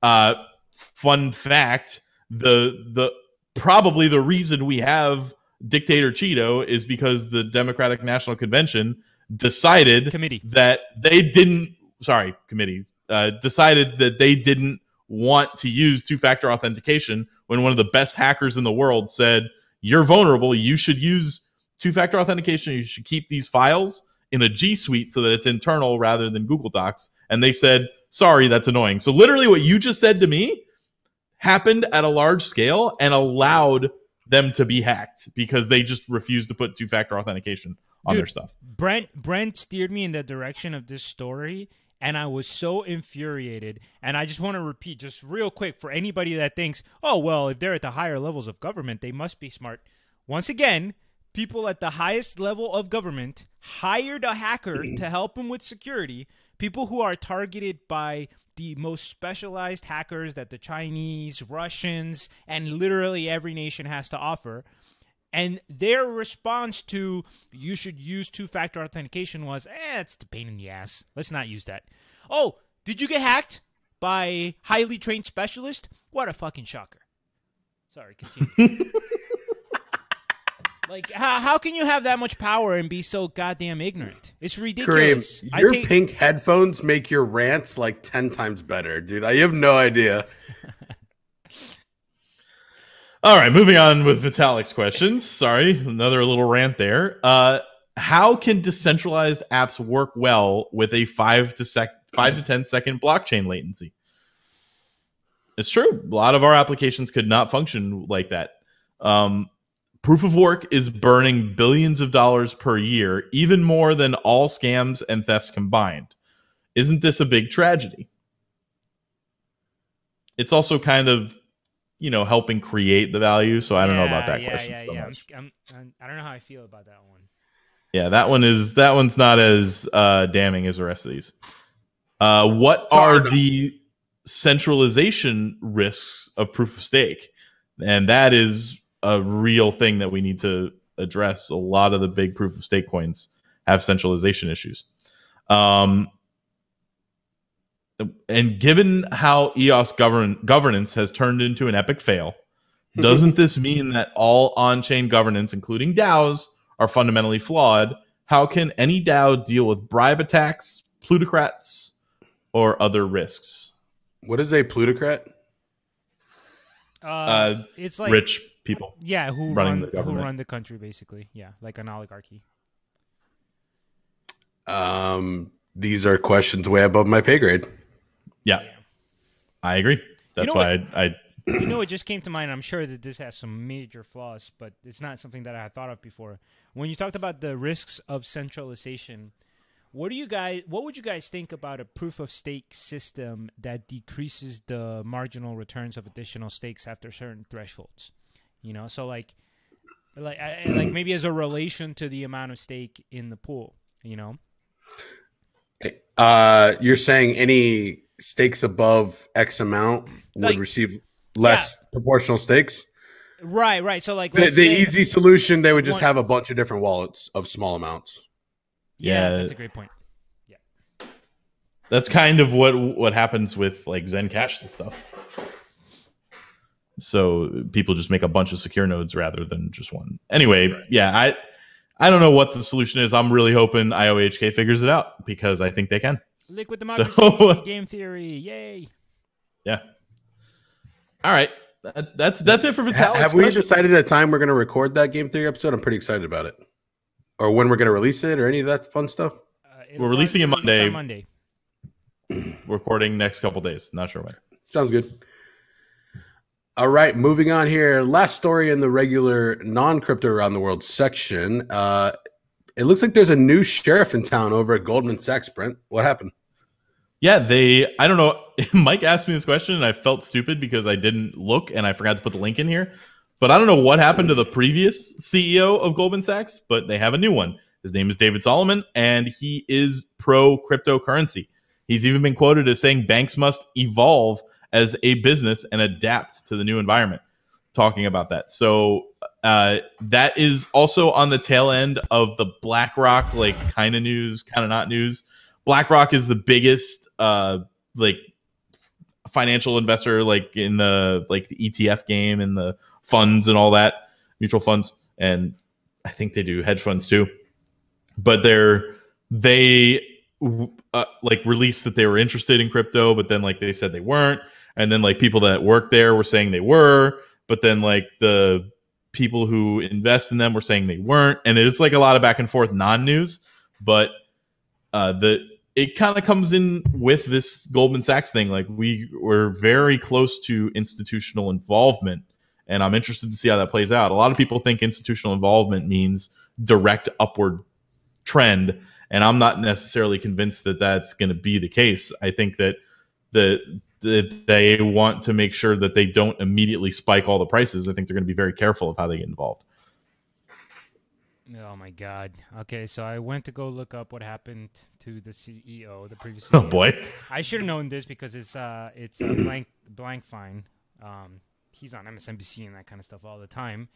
Fun fact: the probably the reason we have Dictator Cheeto is because the Democratic National Convention decided that they didn't. Decided that they didn't want to use 2-factor authentication when one of the best hackers in the world said, "You're vulnerable. You should use 2-factor authentication. You should keep these files in the G Suite so that it's internal rather than Google Docs." And they said, "Sorry, that's annoying." So literally what you just said to me happened at a large scale and allowed them to be hacked because they just refused to put 2-factor authentication on their stuff. Brent steered me in the direction of this story, and I was so infuriated. And I just want to repeat just real quick for anybody that thinks, oh, well, if they're at the higher levels of government, they must be smart. Once again, people at the highest level of government hired a hacker to help them with security, people who are targeted by the most specialized hackers that the Chinese, Russians, and literally every nation has to offer. And their response to you should use 2-factor authentication was, it's a pain in the ass. Let's not use that. Oh, did you get hacked by highly trained specialist? What a fucking shocker. Sorry, continue. Like, how can you have that much power and be so goddamn ignorant? It's ridiculous. Karim, your pink headphones make your rants like 10 times better, dude. I have no idea. All right, moving on with Vitalik's questions. Sorry, another little rant there. How can decentralized apps work well with a 5 to 10 second blockchain latency? It's true. A lot of our applications could not function like that. Proof of work is burning billions of dollars per year, even more than all scams and thefts combined. Isn't this a big tragedy? It's also kind of, helping create the value. So I don't know about that question. So much. I don't know how I feel about that one. Yeah, that one's not as damning as the rest of these. What are the centralization risks of proof of stake? And that is a real thing that we need to address. A lot of the big proof of stake coins have centralization issues. And given how EOS governance has turned into an epic fail, doesn't this mean that all on-chain governance, including DAOs, are fundamentally flawed? How can any DAO deal with bribe attacks, plutocrats, or other risks? What is a plutocrat? It's like rich people. Yeah, who run the country, basically. Yeah, like an oligarchy. These are questions way above my pay grade. Yeah, I agree. That's why I it just came to mind. I'm sure that this has some major flaws, but it's not something that I had thought of before. When you talked about the risks of centralization, what would you guys think about a proof of stake system that decreases the marginal returns of additional stakes after certain thresholds? So like maybe as a relation to the amount of stake in the pool. You're saying any stakes above X amount would receive less proportional stakes? Right. So like the easy solution, they would just have a bunch of different wallets of small amounts. Yeah, that's a great point. Yeah. That's kind of what happens with like Zencash and stuff. So people just make a bunch of secure nodes rather than just one. Anyway, yeah, I don't know what the solution is. I'm really hoping IOHK figures it out because I think they can. Liquid democracy, game theory, yay. Yeah. All right. That's it for Vitalik's Have we question. decided a time we're going to record that Game Theory episode? I'm pretty excited about it. Or when we're going to release it, or any of that fun stuff. We're releasing it Monday. Monday. Recording next couple days. Not sure when. Sounds good. All right, moving on here. Last story in the regular non-crypto around the world section. It looks like there's a new sheriff in town over at Goldman Sachs, Brent. What happened? Yeah, I don't know. Mike asked me this question and I felt stupid because I didn't look and I forgot to put the link in here. But I don't know what happened to the previous CEO of Goldman Sachs, but they have a new one. His name is David Solomon, and he is pro cryptocurrency. He's even been quoted as saying banks must evolve as a business and adapt to the new environment, talking about that. So that is also on the tail end of the BlackRock, like kind of news, kind of not news. BlackRock is the biggest like financial investor, like in the ETF game and the funds and all that, mutual funds, and I think they do hedge funds too. But they like released that they were interested in crypto, but then like they said they weren't, and then like people that work there were saying they were, but then like the people who invest in them were saying they weren't, and it's like a lot of back and forth non-news, but it kind of comes in with this Goldman Sachs thing. Like we were very close to institutional involvement, and I'm interested to see how that plays out. A lot of people think institutional involvement means direct upward trend, and I'm not necessarily convinced that that's going to be the case. I think that they want to make sure that they don't immediately spike all the prices. I think they're going to be very careful of how they get involved. Oh my God. Okay, so I went to go look up what happened to the CEO, the previous CEO. Oh boy. I should have known this because it's a blank fine. He's on MSNBC and that kind of stuff all the time.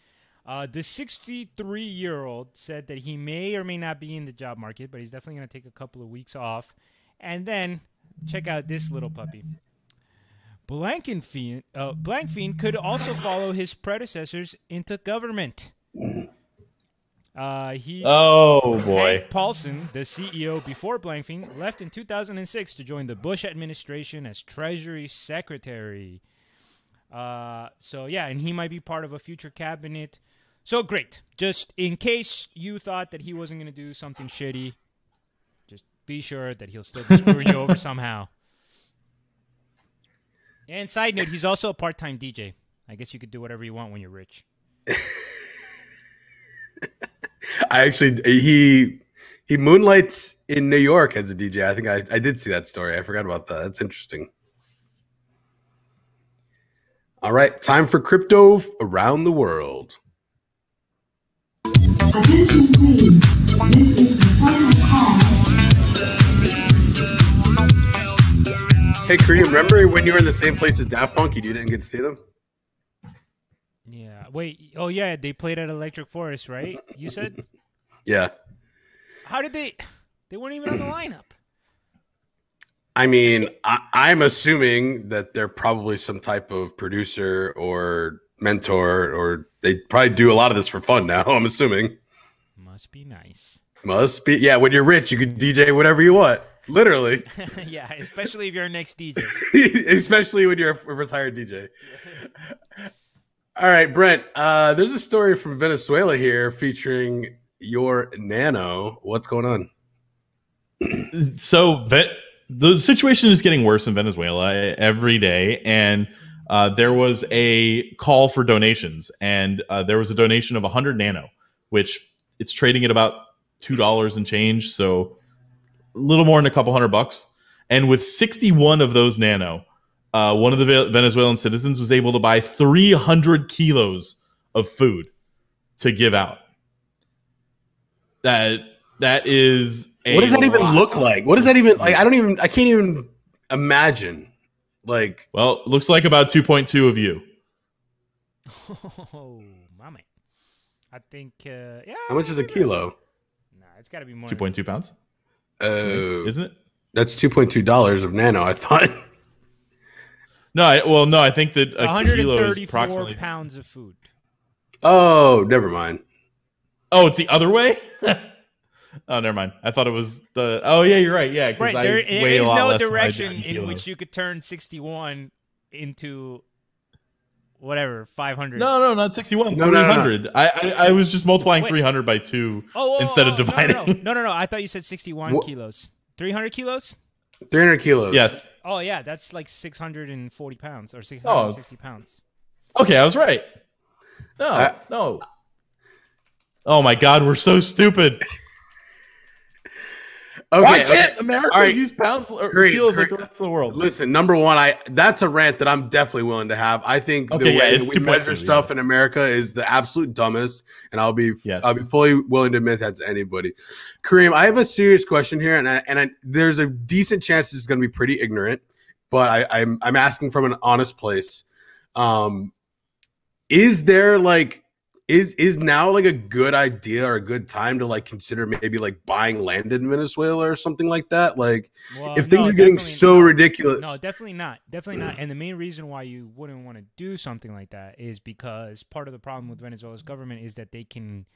The 63-year-old said that he may or may not be in the job market, but he's definitely going to take a couple of weeks off. And then check out this little puppy. Blankfein could also follow his predecessors into government. Oh boy. Hank Paulson, the CEO before Blankfein, left in 2006 to join the Bush administration as Treasury Secretary. So yeah, and he might be part of a future cabinet. So great. Just in case you thought that he wasn't going to do something shitty, just be sure that he'll still be screwing you over somehow. And side note, he's also a part-time DJ. I guess you could do whatever you want when you're rich. He moonlights in New York as a DJ. I think I did see that story. I forgot about that. That's interesting. All right, time for crypto around the world. Attention please. This is the final call. Hey, Karim, remember when you were in the same place as Daft Punk, you didn't get to see them? Yeah. Wait. Oh, yeah. They played at Electric Forest, right? You said? Yeah. How did they? They weren't even on the lineup. I mean, I'm assuming that they're probably some type of producer or mentor, or they probably do a lot of this for fun now, I'm assuming. Must be nice. Must be. Yeah, when you're rich, you can DJ whatever you want. Literally. Yeah, especially if you're an ex-DJ. Especially when you're a retired DJ. All right, Brent, there's a story from Venezuela here featuring your nano. What's going on? So the situation is getting worse in Venezuela every day, and there was a call for donations, and there was a donation of 100 nano, which it's trading at about $2 and change, so a little more than a couple $100. And with 61 of those nano, one of the Venezuelan citizens was able to buy 300 kilos of food to give out. That is a what does that even lot. look like? What does that even like? I can't even imagine. Like, well, it looks like about 2.2 of you. Oh, my man. I think, yeah. how much is a kilo? Nah, it's got to be more. 2.2 pounds, isn't it? That's $2.2 of nano, I thought. No, I think that It's a kilo is 134 approximately. pounds of food. Oh, never mind. Oh, it's the other way. Oh, never mind. I thought it was the. Oh, yeah, you're right. Yeah, because Right, there weigh is a lot no less than I do direction in in kilos. which you could turn 61 into whatever 500. No, not 61. No, no, no, no. 300. I was just multiplying Wait. 300 by 2 Oh, instead of dividing. No. I thought you said 61 kilos. 300 kilos? 300 kilos. Yes. Oh yeah, that's like 640 pounds or 660 pounds. Okay, I was right. No. Oh my God, we're so stupid. Okay, Why can't America use pounds or kilos like the rest of the world? Listen, number one, that's a rant that I'm definitely willing to have. I think the way that we measure stuff in America is the absolute dumbest, and I'll be fully willing to admit that to anybody. Karim, I have a serious question here, and there's a decent chance this is going to be pretty ignorant, but I'm asking from an honest place. Is there is now like a good idea or a good time to like consider maybe like buying land in Venezuela or something like that? Like, if things are getting so ridiculous. No, definitely not. Definitely not. And the main reason why you wouldn't want to do something like that is because part of the problem with Venezuela's government is that they can,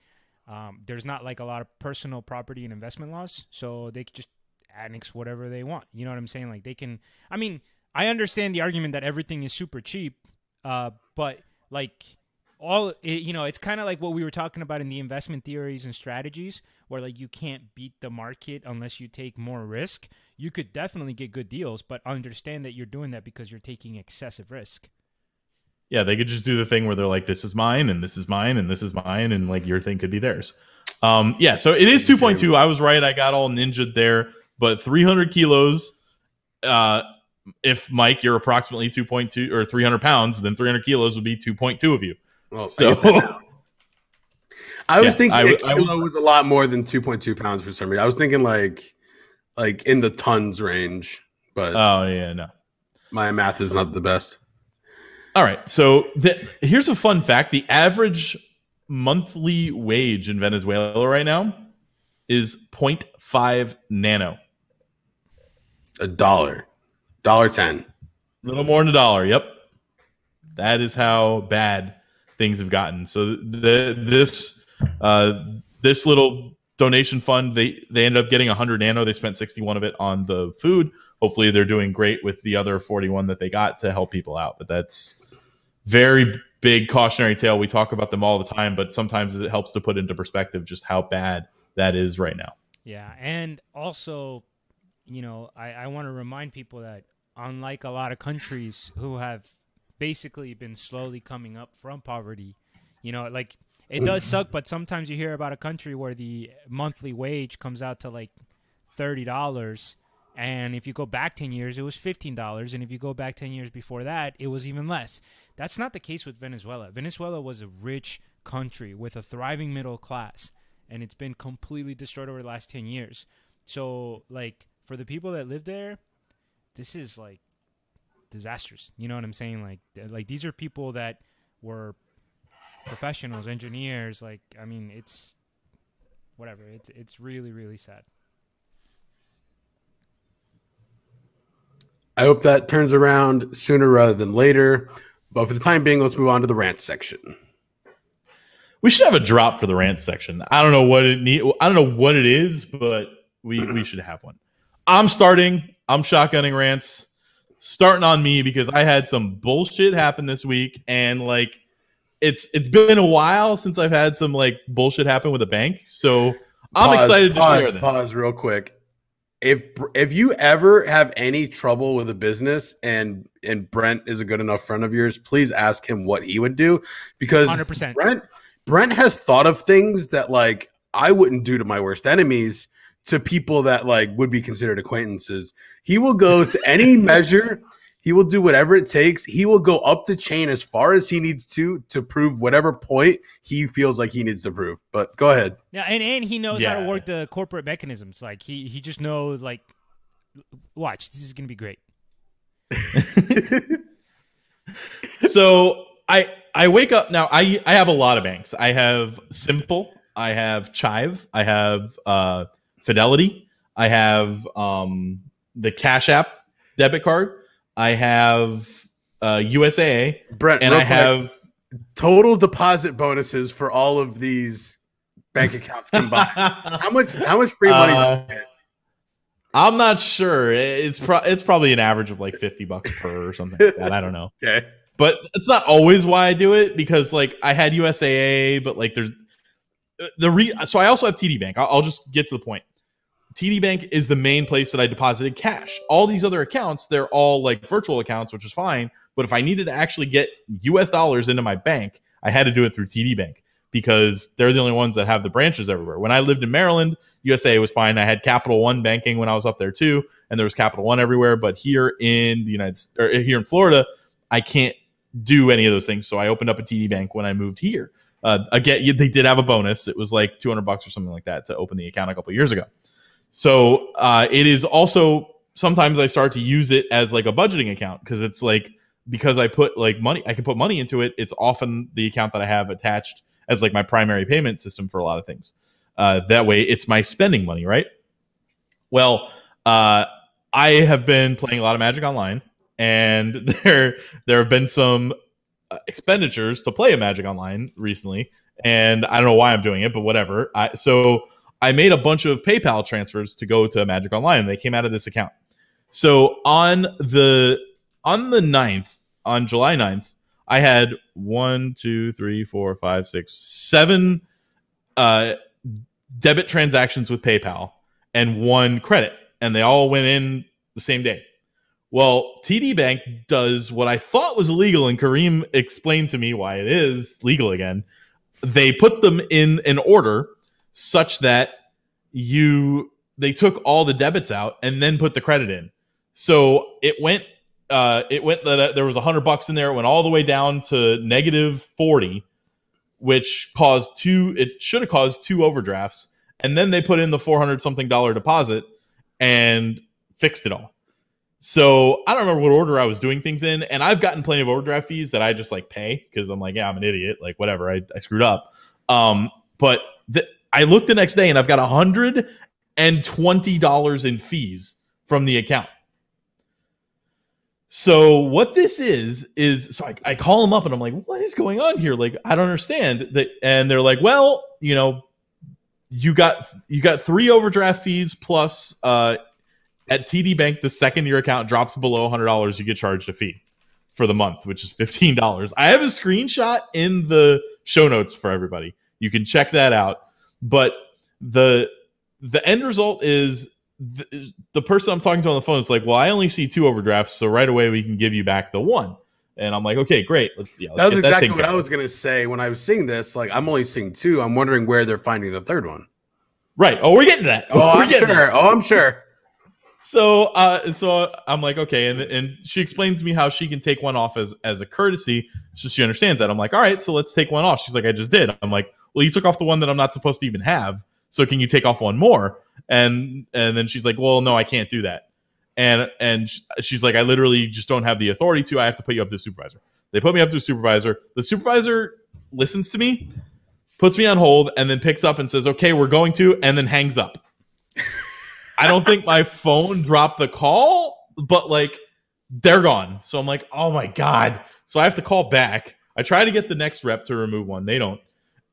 there's not like a lot of personal property and investment laws, so they can just annex whatever they want. You know what I'm saying? Like they can, I mean, I understand the argument that everything is super cheap, but like, it's kind of like what we were talking about in the investment theories and strategies where like you can't beat the market unless you take more risk. You could definitely get good deals, but understand that you're doing that because you're taking excessive risk. Yeah, they could just do the thing where they're like, this is mine and this is mine and this is mine, and like your thing could be theirs. So it is 2.2. I was right. I got all ninja'd there, but 300 kilos. If Mike, you're approximately 2.2 or 300 pounds, then 300 kilos would be 2.2 of you. Well, so I was thinking a kilo was a lot more than 2.2 pounds for some reason. I was thinking like in the tons range, but no, my math is not the best. All right, so here's a fun fact: the average monthly wage in Venezuela right now is 0.5 nano. $1.10. A little more than $1. Yep, that is how bad things have gotten. So this little donation fund, they ended up getting 100 nano. They spent 61 of it on the food. Hopefully they're doing great with the other 41 that they got to help people out. But that's very big cautionary tale. We talk about them all the time, but sometimes it helps to put into perspective just how bad that is right now. Yeah, and also, I want to remind people that unlike a lot of countries who have basically been slowly coming up from poverty, like it does suck, but sometimes you hear about a country where the monthly wage comes out to like $30, and if you go back 10 years it was $15, and if you go back 10 years before that it was even less. That's not the case with Venezuela. Venezuela was a rich country with a thriving middle class, and it's been completely destroyed over the last 10 years. So like for the people that live there, this is like disastrous. You know what I'm saying? Like these are people that were professionals, engineers. Like, I mean, it's whatever. It's really, really sad. I hope that turns around sooner rather than later. But for the time being, let's move on to the rant section. We should have a drop for the rant section. I don't know what it is, but we should have one. I'm shotgunning rants. Starting on me because I had some bullshit happen this week, and like it's been a while since I've had some like bullshit happen with a bank. So I'm excited to share this. Pause real quick. If you ever have any trouble with a business and Brent is a good enough friend of yours, please ask him what he would do, because 100%. Brent has thought of things that like I wouldn't do to my worst enemies, to people that like would be considered acquaintances. He will go to any measure. He will do whatever it takes. He will go up the chain as far as he needs to prove whatever point he feels like he needs to prove. But go ahead. Yeah, and he knows how to work the corporate mechanisms. Like he just knows, like, watch, this is gonna be great. So I wake up now. I have a lot of banks. I have Simple. I have Chive. I have Fidelity. I have the Cash App debit card. I have USAA. Brent, and I have total deposit bonuses for all of these bank accounts combined. How much free money do you get? I'm not sure. It's probably an average of like $50 per or something like that. I don't know. Okay. But it's not always why I do it, because like I had USAA, but like there's so I also have TD Bank. I'll just get to the point. TD Bank is the main place that I deposited cash. All these other accounts, they're all like virtual accounts, which is fine. But if I needed to actually get US dollars into my bank, I had to do it through TD Bank because they're the only ones that have the branches everywhere. When I lived in Maryland, USA was fine. I had Capital One banking when I was up there too, and there was Capital One everywhere. But here in the here in Florida, I can't do any of those things. So I opened up a TD Bank when I moved here. Again, they did have a bonus. It was like $200 or something like that to open the account a couple years ago. So it is also sometimes I start to use it as like a budgeting account because it's like because I put like money, I can put money into it. It's often the account that I have attached as like my primary payment system for a lot of things. That way, it's my spending money, right? Well, I have been playing a lot of Magic Online, and there have been some expenditures to play a Magic Online recently, and I don't know why I'm doing it, but whatever. So I made a bunch of PayPal transfers to go to Magic Online, and they came out of this account. So on the 9th, on July 9th, I had 7 debit transactions with PayPal and 1 credit, and they all went in the same day. Well, TD Bank does what I thought was illegal, and Karim explained to me why it is legal again. They put them in an order such that they took all the debits out and then put the credit in. So it went that there was $100 in there. It went all the way down to -40, which it should have caused 2 overdrafts. And then they put in the $400 something deposit and fixed it all. So I don't remember what order I was doing things in. And I've gotten plenty of overdraft fees that I just like pay because I'm like, yeah, I'm an idiot. Like whatever, I screwed up. But I looked the next day and I've got $120 in fees from the account. So what this is so I call them up and I'm like, what is going on here? Like, I don't understand that. And they're like, well, you got 3 overdraft fees plus at TD Bank, the second your account drops below $100, you get charged a fee for the month, which is $15. I have a screenshot in the show notes for everybody. You can check that out. But the end result is the person I'm talking to on the phone is like, well, I only see 2 overdrafts, so right away we can give you back the 1. And I'm like, okay, great. Let's that was exactly what I was going to say when I was seeing this. Like, I'm only seeing 2. I'm wondering where they're finding the 3rd one. Right. Oh, we're getting to that. I'm sure. So I'm like, okay. And she explains to me how she can take 1 off as a courtesy. So she understands that. I'm like, all right, so let's take 1 off. She's like, I just did. I'm like, well, you took off the one that I'm not supposed to even have. So can you take off 1 more? And then she's like, well, no, I can't do that. And she's like, I literally just don't have the authority to. I have to put you up to a supervisor. They put me up to a supervisor. The supervisor listens to me, puts me on hold, and then picks up and says, okay, we're going to, and then hangs up. I don't think my phone dropped the call, but like they're gone. So I'm like, oh my God. So I have to call back. I try to get the next rep to remove 1. They don't.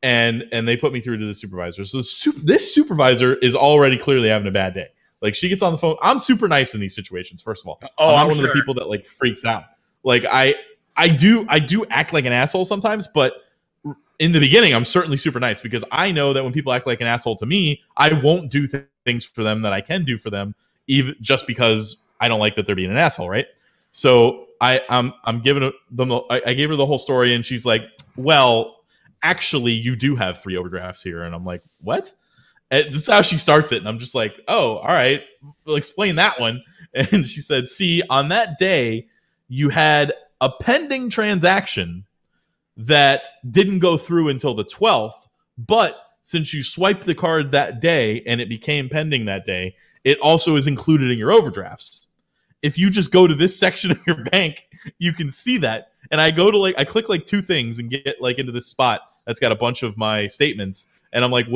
And they put me through to the supervisor. So this supervisor is already clearly having a bad day. Like she gets on the phone. I'm super nice in these situations, first of all. I'm not one of the people that like freaks out. Like I do act like an asshole sometimes, but in the beginning, I'm certainly super nice because I know that when people act like an asshole to me, I won't do things for them that I can do for them, even just because I don't like that they're being an asshole, right? So I'm giving them. I gave her the whole story, and she's like, well, actually, you do have 3 overdrafts here. And I'm like, what? And this is how she starts it. And I'm just like, oh, all right. Well, explain that one. And she said, see, on that day, you had a pending transaction that didn't go through until the 12th. But since you swiped the card that day and it became pending that day, it also is included in your overdrafts. If you just go to this section of your bank, you can see that. And I go to I click 2 things and get into this spot that's got a bunch of my statements. And I'm like,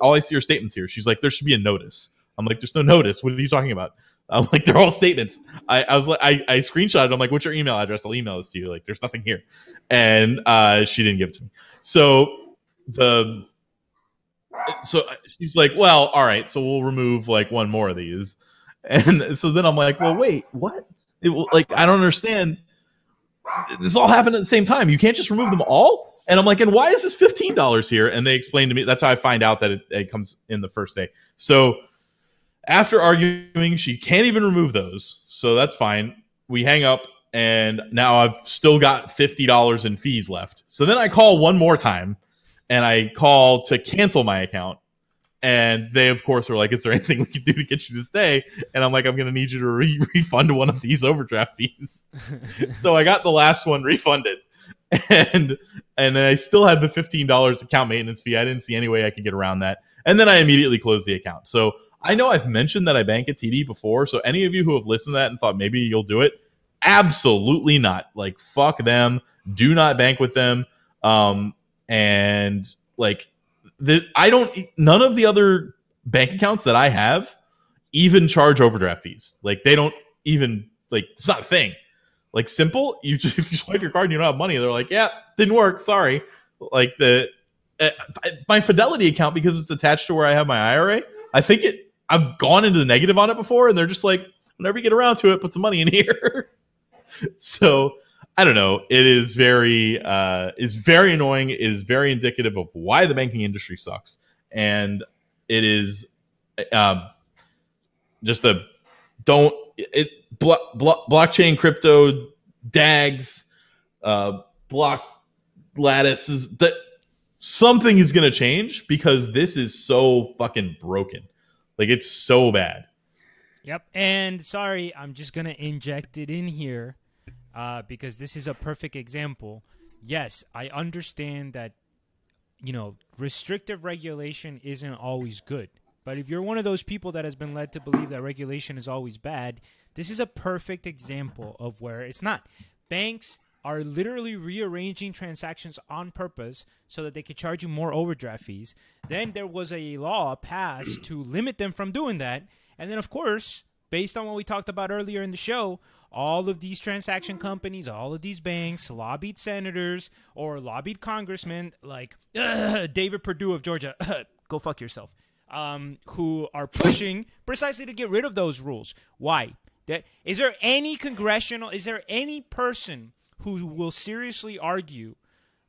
all I see are statements here. She's like, there should be a notice. I'm like, there's no notice. What are you talking about? I'm like, they're all statements. I was like, I screenshotted. I'm like, what's your email address? I'll email this to you. Like, there's nothing here. And she didn't give it to me. So she's like, well, all right. So we'll remove 1 more of these. And so then I'm like, well, wait, what? I don't understand. this all happened at the same time. You can't just remove them all. And I'm like, and why is this $15 here? And they explained to me, that's how I find out that it comes in the first day. So after arguing, she can't even remove those. So that's fine. We hang up, and now I've still got $50 in fees left. So then I call one more time, and I call to cancel my account. And they, of course, are like, is there anything we can do to get you to stay? And I'm like, I'm going to need you to refund one of these overdraft fees. So I got the last one refunded. And I still had the $15 account maintenance fee. I didn't see any way I could get around that. And then I immediately closed the account. So I know I've mentioned that I bank at TD before. So any of you who have listened to that and thought maybe you'll do it, absolutely not. Like, fuck them. Do not bank with them. And like, none of the other bank accounts that I have even charge overdraft fees. Like, they don't even, like, it's not a thing. Like, simple, if you swipe your card and you don't have money, they're like, yeah, didn't work, sorry. Like, my Fidelity account, because it's attached to where I have my IRA, I've gone into the negative on it before, and they're just like, whenever you get around to it, put some money in here. So I don't know. It is very annoying. It is very indicative of why the banking industry sucks. And it is just blockchain, crypto, DAGs, block lattices. That something is going to change, because this is so fucking broken. Like, it's so bad. Yep. And sorry, I'm just going to inject it in here because this is a perfect example. Yes, I understand that, restrictive regulation isn't always good. But if you're one of those people that has been led to believe that regulation is always bad, this is a perfect example of where it's not. Banks are literally rearranging transactions on purpose so that they could charge you more overdraft fees. Then there was a law passed to limit them from doing that. And then, of course, based on what we talked about earlier in the show, all of these transaction companies, all of these banks lobbied senators or lobbied congressmen like David Perdue of Georgia, go fuck yourself, who are pushing precisely to get rid of those rules. Why? Is there any person who will seriously argue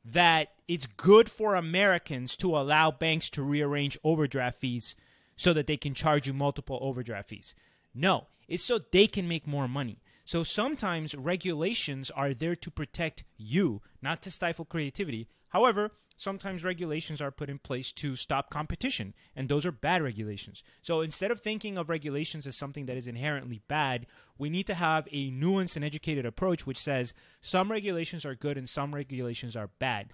that it's good for Americans to allow banks to rearrange overdraft fees so that they can charge you multiple overdraft fees? No, it's so they can make more money. So sometimes regulations are there to protect you, not to stifle creativity. However, sometimes regulations are put in place to stop competition, and those are bad regulations. So instead of thinking of regulations as something that is inherently bad, we need to have a nuanced and educated approach which says some regulations are good and some regulations are bad.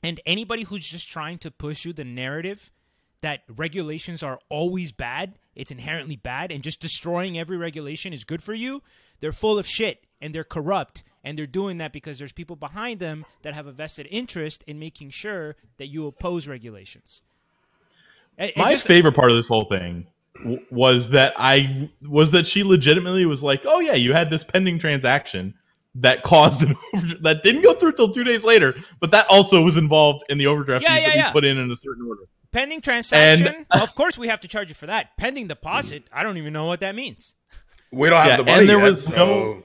And anybody who's just trying to push you the narrative that regulations are always bad, it's inherently bad, and just destroying every regulation is good for you, they're full of shit, and they're corrupt, and they're doing that because there's people behind them that have a vested interest in making sure that you oppose regulations. My favorite part of this whole thing was that she legitimately was like, oh yeah, you had this pending transaction that caused that didn't go through till 2 days later, but that also was involved in the overdraft fees that you put in a certain order. Pending transaction, of course we have to charge you for that. Pending deposit, I don't even know what that means. We don't have the money and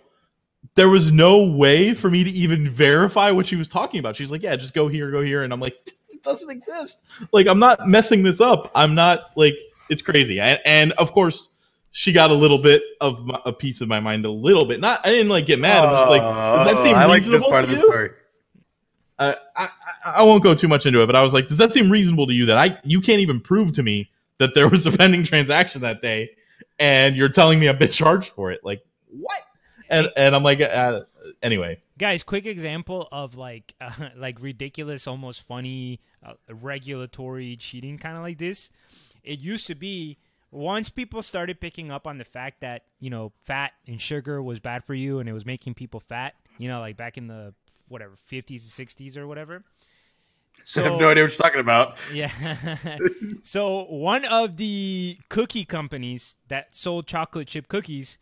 there was no way for me to even verify what she was talking about. She's like, yeah, just go here. And I'm like, it doesn't exist. Like, I'm not messing this up. I'm not, like, it's crazy. And of course, she got a little bit of a piece of my mind, a little bit. I didn't, like, get mad. I'm just like, does that seem reasonable? I like this part of the story. I won't go too much into it, but I was like, does that seem reasonable to you that you can't even prove to me that there was a pending transaction that day, and you're telling me I've been charged for it? Like, what? And I'm like, anyway. Guys, quick example of like ridiculous, almost funny regulatory cheating kind of like this. It used to be once people started picking up on the fact that, fat and sugar was bad for you and it was making people fat, like back in the, 50s and 60s or whatever. So, I have no idea what you're talking about. Yeah. So one of the cookie companies that sold chocolate chip cookies,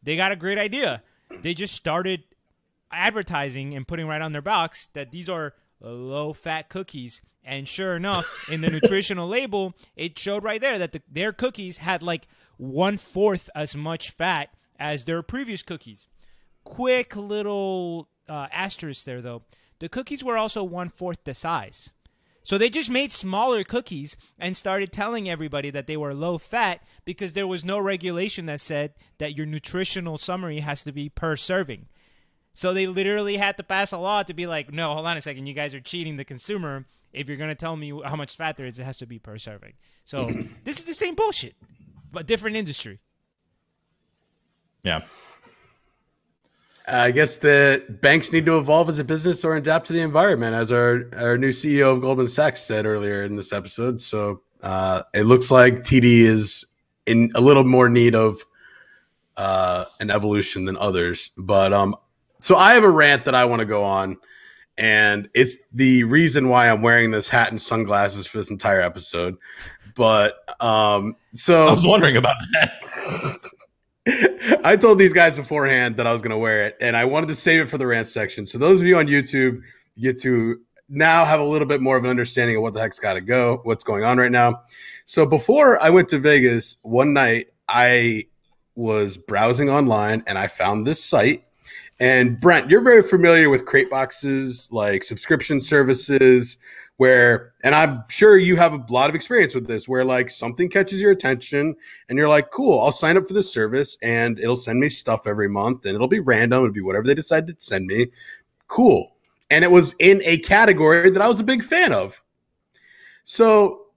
they got a great idea. They just started advertising and putting right on their box that these are low-fat cookies. And sure enough, in the nutritional label, it showed right there that their cookies had like 1/4 as much fat as their previous cookies. Quick little asterisk there, though. The cookies were also 1/4 the size. So they just made smaller cookies and started telling everybody that they were low fat because there was no regulation that said that your nutritional summary has to be per serving. So they literally had to pass a law to be like, no, hold on a second, you guys are cheating the consumer. If you're going to tell me how much fat there is, it has to be per serving. So this is the same bullshit, but different industry. Yeah. I guess the banks need to evolve as a business or adapt to the environment, as our new CEO of Goldman Sachs said earlier in this episode. So it looks like TD is in a little more need of an evolution than others. But so I have a rant that I want to go on, and it's the reason why I'm wearing this hat and sunglasses for this entire episode. But so I was wondering about that. I told these guys beforehand that I was going to wear it, and I wanted to save it for the rant section. So those of you on YouTube get to now have a little bit more of an understanding of what the heck's got to go, what's going on right now. So before I went to Vegas one night, I was browsing online and I found this site. And Brent, you're very familiar with crate boxes, like subscription services, where, and I'm sure you have a lot of experience with this, where like something catches your attention and you're like, cool, I'll sign up for this service and it'll send me stuff every month and it'll be random. It'll be whatever they decide to send me. Cool. And it was in a category that I was a big fan of. So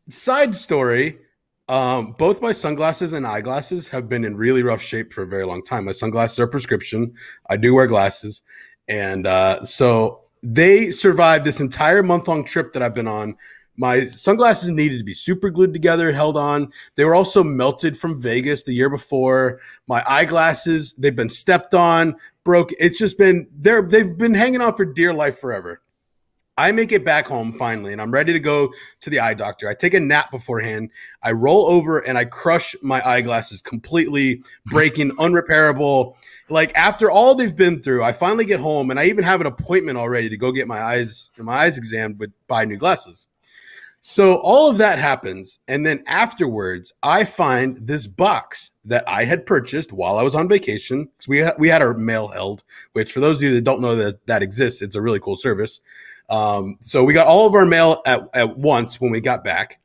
side story, both my sunglasses and eyeglasses have been in really rough shape for a very long time. My sunglasses are prescription. I do wear glasses. And so they survived this entire month-long trip that I've been on. My sunglasses needed to be super glued together, held on. They were also melted from Vegas the year before. My eyeglasses, they've been stepped on, broke. It's just been, they've been hanging on for dear life forever. I make it back home finally, and I'm ready to go to the eye doctor. I take a nap beforehand. I roll over, and I crush my eyeglasses completely, breaking, unrepairable. Like, after all they've been through, I finally get home, and I even have an appointment already to go get my eyes examined with buy new glasses. So all of that happens, and then afterwards, I find this box that I had purchased while I was on vacation. Because we had our mail held, which for those of you that don't know that exists, it's a really cool service. So we got all of our mail at once when we got back.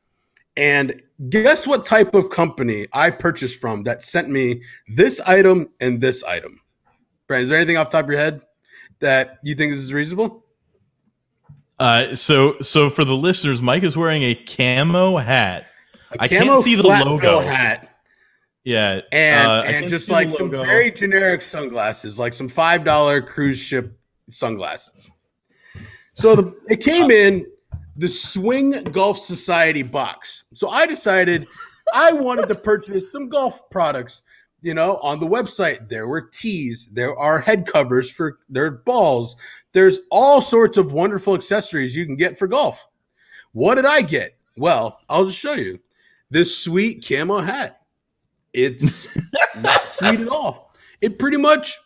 And guess what type of company I purchased from that sent me this item and this item? Brent, is there anything off the top of your head that you think is reasonable? So for the listeners, Mike is wearing a camo hat. I can't see the logo. Hat. Yeah. And just like some very generic sunglasses, like some $5 cruise ship sunglasses. So it came in the Swing Golf Society box. So I decided I wanted to purchase some golf products. You know, on the website, there were tees, there are head covers for their balls. There's all sorts of wonderful accessories you can get for golf. What did I get? Well, I'll just show you. This sweet camo hat. It's not sweet at all. It pretty much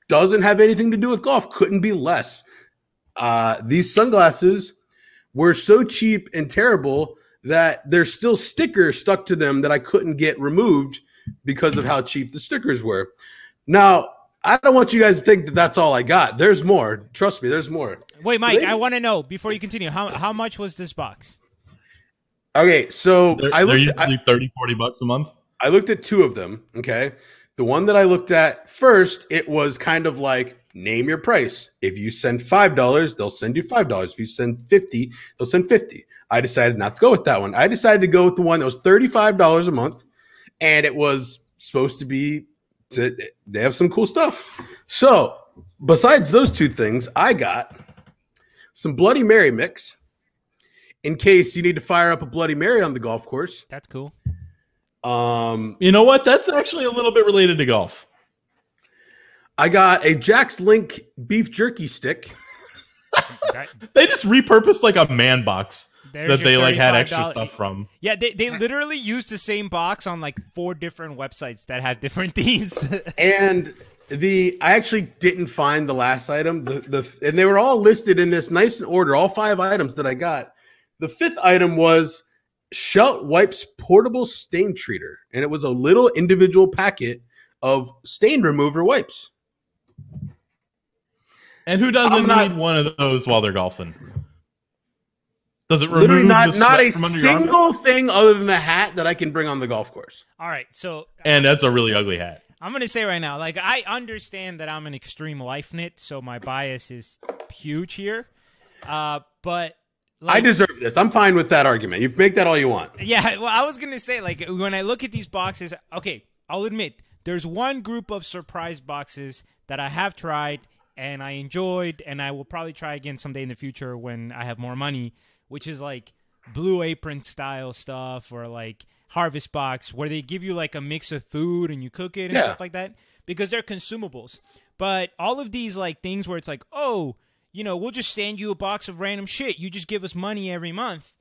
doesn't have anything to do with golf. Couldn't be less. These sunglasses were so cheap and terrible that there's still stickers stuck to them that I couldn't get removed because of how cheap the stickers were. Now, I don't want you guys to think that that's all I got. There's more. Trust me, there's more. Wait, Mike, I want to know, before you continue, how much was this box? Okay, so they're usually $30, $40 a month. I looked at two of them, okay? The one that I looked at first, it was kind of like, name your price. If you send $5, they'll send you $5. If you send $50, they'll send $50. I decided not to go with that one. I decided to go with the one that was $35 a month, and it was supposed to be, they have some cool stuff. So besides those two things, I got some Bloody Mary mix in case you need to fire up a Bloody Mary on the golf course. That's cool. You know what? That's actually a little bit related to golf. I got a Jack's Link beef jerky stick. They just repurposed like a man box There's that they like had $35. extra stuff from. Yeah, they literally used the same box on like 4 different websites that had different themes. And I actually didn't find the last item. And they were all listed in this nice in order, all 5 items that I got. The 5th item was Schelt Wipes Portable Stain Treater. And it was a little individual packet of stain remover wipes. And who doesn't need one of those while they're golfing? Does it Literally remove not the sweat a from under your arm? single thing other than the hat that I can bring on the golf course. All right, so And that's a really ugly hat. I'm going to say right now, like, I understand that I'm an extreme life nit, so my bias is huge here. But like, I deserve this. I'm fine with that argument. You make that all you want. yeah, well, I was going to say, like, when I look at these boxes, okay, I'll admit, there's one group of surprise boxes that I have tried and I enjoyed, and I will probably try again someday in the future when I have more money, which is like Blue Apron style stuff or like Harvest Box, where they give you like a mix of food and you cook it and stuff like that, because they're consumables. But all of these like things where it's like, oh, you know, we'll just send you a box of random shit. You just give us money every month.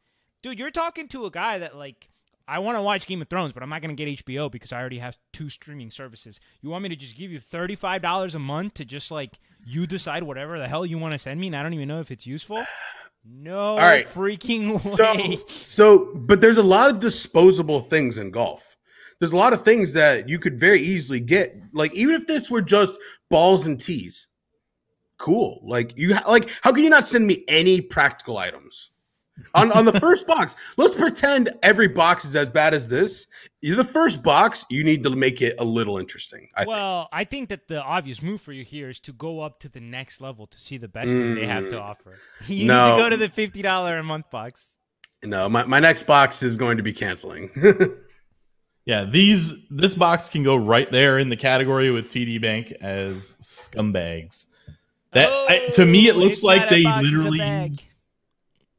Dude, you're talking to a guy that like, I want to watch Game of Thrones, but I'm not going to get HBO because I already have 2 streaming services. You want me to just give you $35 a month to just like, you decide whatever the hell you want to send me and I don't even know if it's useful? No freaking way. But there's a lot of disposable things in golf. There's a lot of things that you could very easily get. Like, even if this were just balls and tees, cool. Like, how can you not send me any practical items? On the first box, let's pretend every box is as bad as this. The first box, you need to make it a little interesting. I think that the obvious move for you here is to go up to the next level to see the best thing they have to offer. You need to go to the $50 a month box. No, my next box is going to be canceling. Yeah, this box can go right there in the category with TD Bank as scumbags. To me, it looks like they literally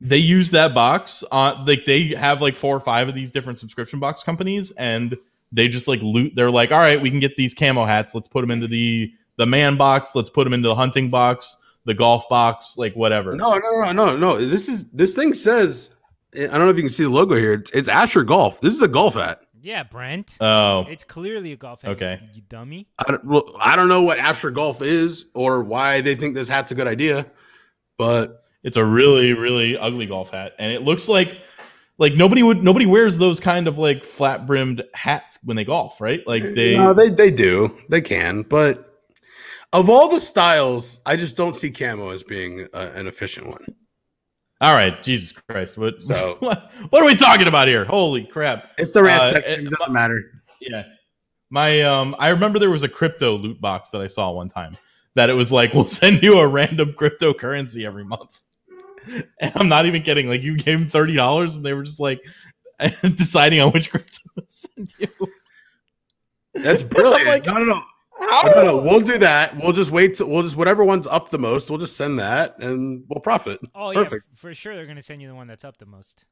they use that box on, like, they have like 4 or 5 of these different subscription box companies, and they just like loot. They're like, all right, we can get these camo hats. Let's put them into the man box. Let's put them into the hunting box, the golf box, like whatever. No. This thing says, I don't know if you can see the logo here. It's Asher Golf. This is a golf hat. Yeah, Brent. Oh, it's clearly a golf hat. Okay, you dummy. I don't know what Asher Golf is or why they think this hat's a good idea, but it's a really, really ugly golf hat, and it looks like nobody wears those kind of like flat brimmed hats when they golf, right? Like they do, they can, but of all the styles, I just don't see camo as being an efficient one. All right, Jesus Christ, what are we talking about here? Holy crap! It's the rant section. It doesn't matter. Yeah, I remember there was a crypto loot box that I saw one time that it was like, we'll send you a random cryptocurrency every month. And I'm not even kidding. Like, you gave them $30 and they were just like deciding on which crypto to send you. That's brilliant. Like, no. No, we'll do that. We'll just wait. We'll just, whatever one's up the most, we'll just send that and we'll profit. Oh, perfect. Yeah, for sure they're going to send you the one that's up the most.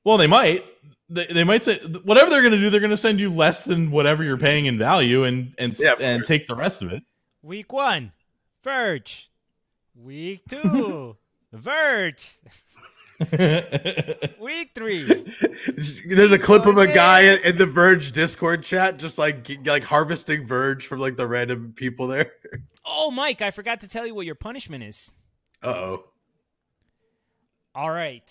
Well, they might. They might say whatever they're going to do. They're going to send you less than whatever you're paying in value and take the rest of it. Week 1, Verge. Week 2, Verge. Week 3. There's a clip of a guy in the Verge Discord chat just like harvesting Verge from like the random people there. Oh, Mike, I forgot to tell you what your punishment is. Uh-oh. All right.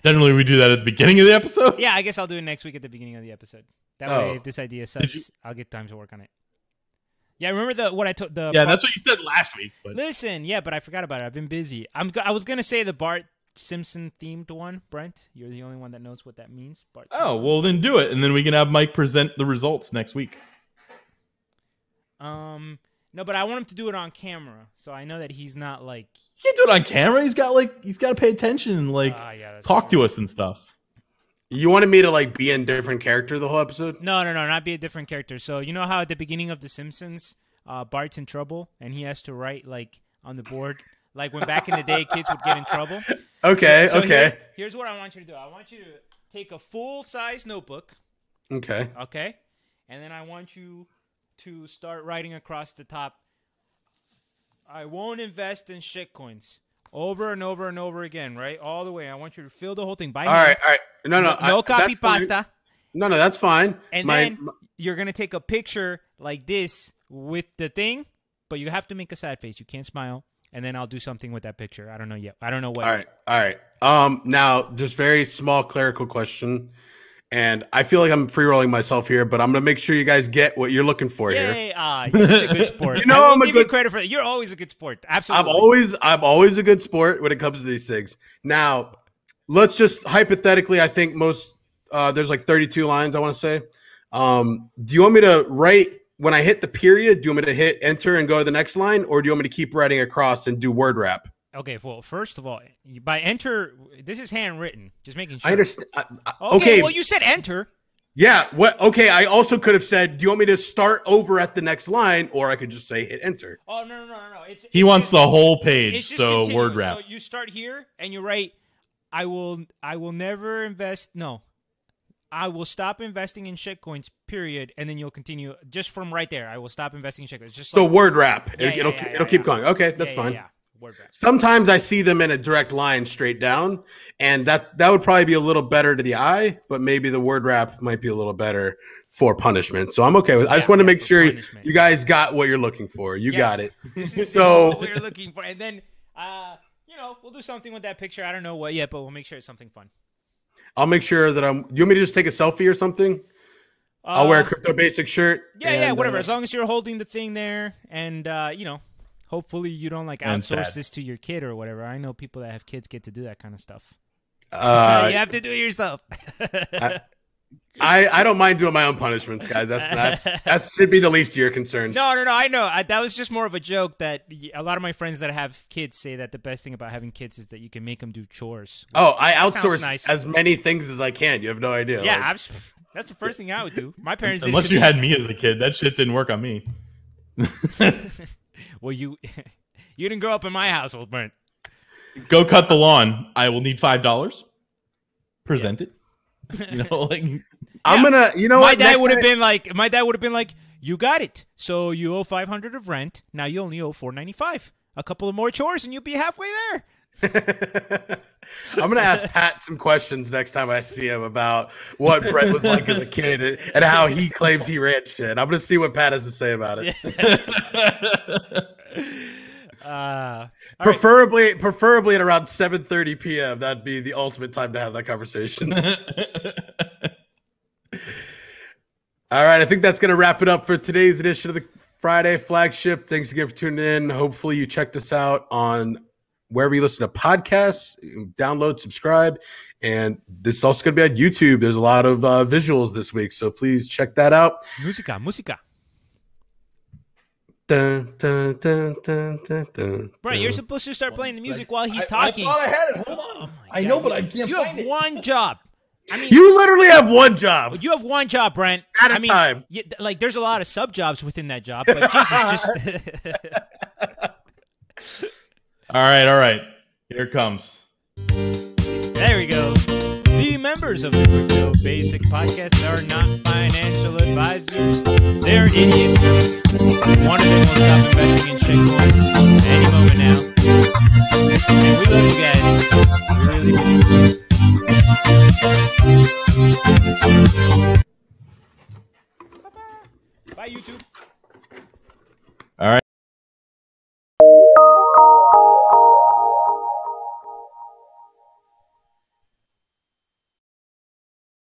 Generally, we do that at the beginning of the episode. Yeah, I guess I'll do it next week at the beginning of the episode. That way, if this idea sucks, I'll get time to work on it. Yeah, remember what I told the. Yeah, that's what you said last week. But. Listen, yeah, but I forgot about it. I've been busy. I was gonna say the Bart Simpson themed one, Brent. You're the only one that knows what that means. Bart Simpson. Oh, well, then do it, and then we can have Mike present the results next week. No, but I want him to do it on camera, so I know that he's not like. You can't do it on camera. He's got to pay attention and talk to us and stuff. You wanted me to like be in different character the whole episode? No, not be a different character. So you know how at the beginning of The Simpsons, Bart's in trouble and he has to write like on the board, like when back in the day kids would get in trouble. Okay, so okay. Here's what I want you to do. I want you to take a full-size notebook. Okay. Okay, and then I want you to start writing across the top. I won't invest in shitcoins. Over and over and over again, right? All the way. I want you to fill the whole thing. All right. No copy pasta. No, that's fine. And then you're going to take a picture like this with the thing, but you have to make a sad face. You can't smile. And then I'll do something with that picture. I don't know yet. I don't know what. All right. Now, just very small clerical question. And I feel like I'm free rolling myself here, but I'm gonna make sure you guys get what you're looking for here. You're such a good sport. You know, I will I'm a give you good credit for that. You're always a good sport. Absolutely. I'm always a good sport when it comes to these things. Now, let's just hypothetically, I think most there's like 32 lines, I want to say. Do you want me to write when I hit the period? Do you want me to hit enter and go to the next line, or do you want me to keep writing across and do word wrap? Okay, well, first of all, by enter, this is handwritten. Just making sure. I understand. Okay, well, you said enter. Yeah. What? Okay. I also could have said, "Do you want me to start over at the next line?" Or I could just say, "Hit enter." Oh no! He wants the whole page, It's just so continuous. word wrap. So you start here and you write, "I will never invest." No, I will stop investing in shitcoins. Period, and then you'll continue just from right there. I will stop investing in shitcoins. Just so like, word wrap. Yeah, It'll keep going. Okay, that's fine. Yeah. Word wrap. Sometimes I see them in a direct line straight down, and that would probably be a little better to the eye, but maybe the word wrap might be a little better for punishment. So I'm okay with it. I just want to make sure you guys got what you're looking for. You got it. This is So what we're looking for. And then, we'll do something with that picture. I don't know what yet, but we'll make sure it's something fun. I'll make sure that you want me to just take a selfie or something? I'll wear a CryptoBasic shirt. Yeah, whatever. As long as you're holding the thing there and, hopefully you don't like outsource this to your kid or whatever. I know people that have kids get to do that kind of stuff. You have to do it yourself. I don't mind doing my own punishments, guys. That should be the least of your concerns. No. I know. That was just more of a joke that a lot of my friends that have kids say that the best thing about having kids is that you can make them do chores. Oh, I outsource as many things as I can. You have no idea. Yeah, that's the first thing I would do. My parents didn't. Unless you had me as a kid, that shit didn't work on me. Well, you didn't grow up in my household, Brent. Go cut the lawn. I will need $5. Present it. I'm gonna. You know, my dad would have been like, you got it. So you owe $500 of rent. Now you only owe $495. A couple of more chores, and you'll be halfway there. I'm gonna ask Pat some questions next time I see him about what Brent was like as a kid and how he claims he ran shit. I'm gonna see what Pat has to say about it. Preferably at around 7:30 p.m. That'd be the ultimate time to have that conversation. All right, I think that's gonna wrap it up for today's edition of the Friday Flagship. Thanks again for tuning in. Hopefully you checked us out on wherever you listen to podcasts. Download, subscribe, and this is also going to be on YouTube. There's a lot of visuals this week, so please check that out. Musica. Dun, dun, dun, dun, dun, dun, Bro, you're supposed to start playing the music while he's talking. I thought I had it. Hold on. I know, but I can't You find have it. one job. I mean, you literally have one job. You have one job, Brent. At a time. There's a lot of sub jobs within that job, but Jesus, just. All right. Here it comes. There we go. The members of the CryptoBasic podcast are not financial advisors. They're idiots. One of them will stop investing in shitcoins any moment now. And we love you guys. We really do. Bye, YouTube.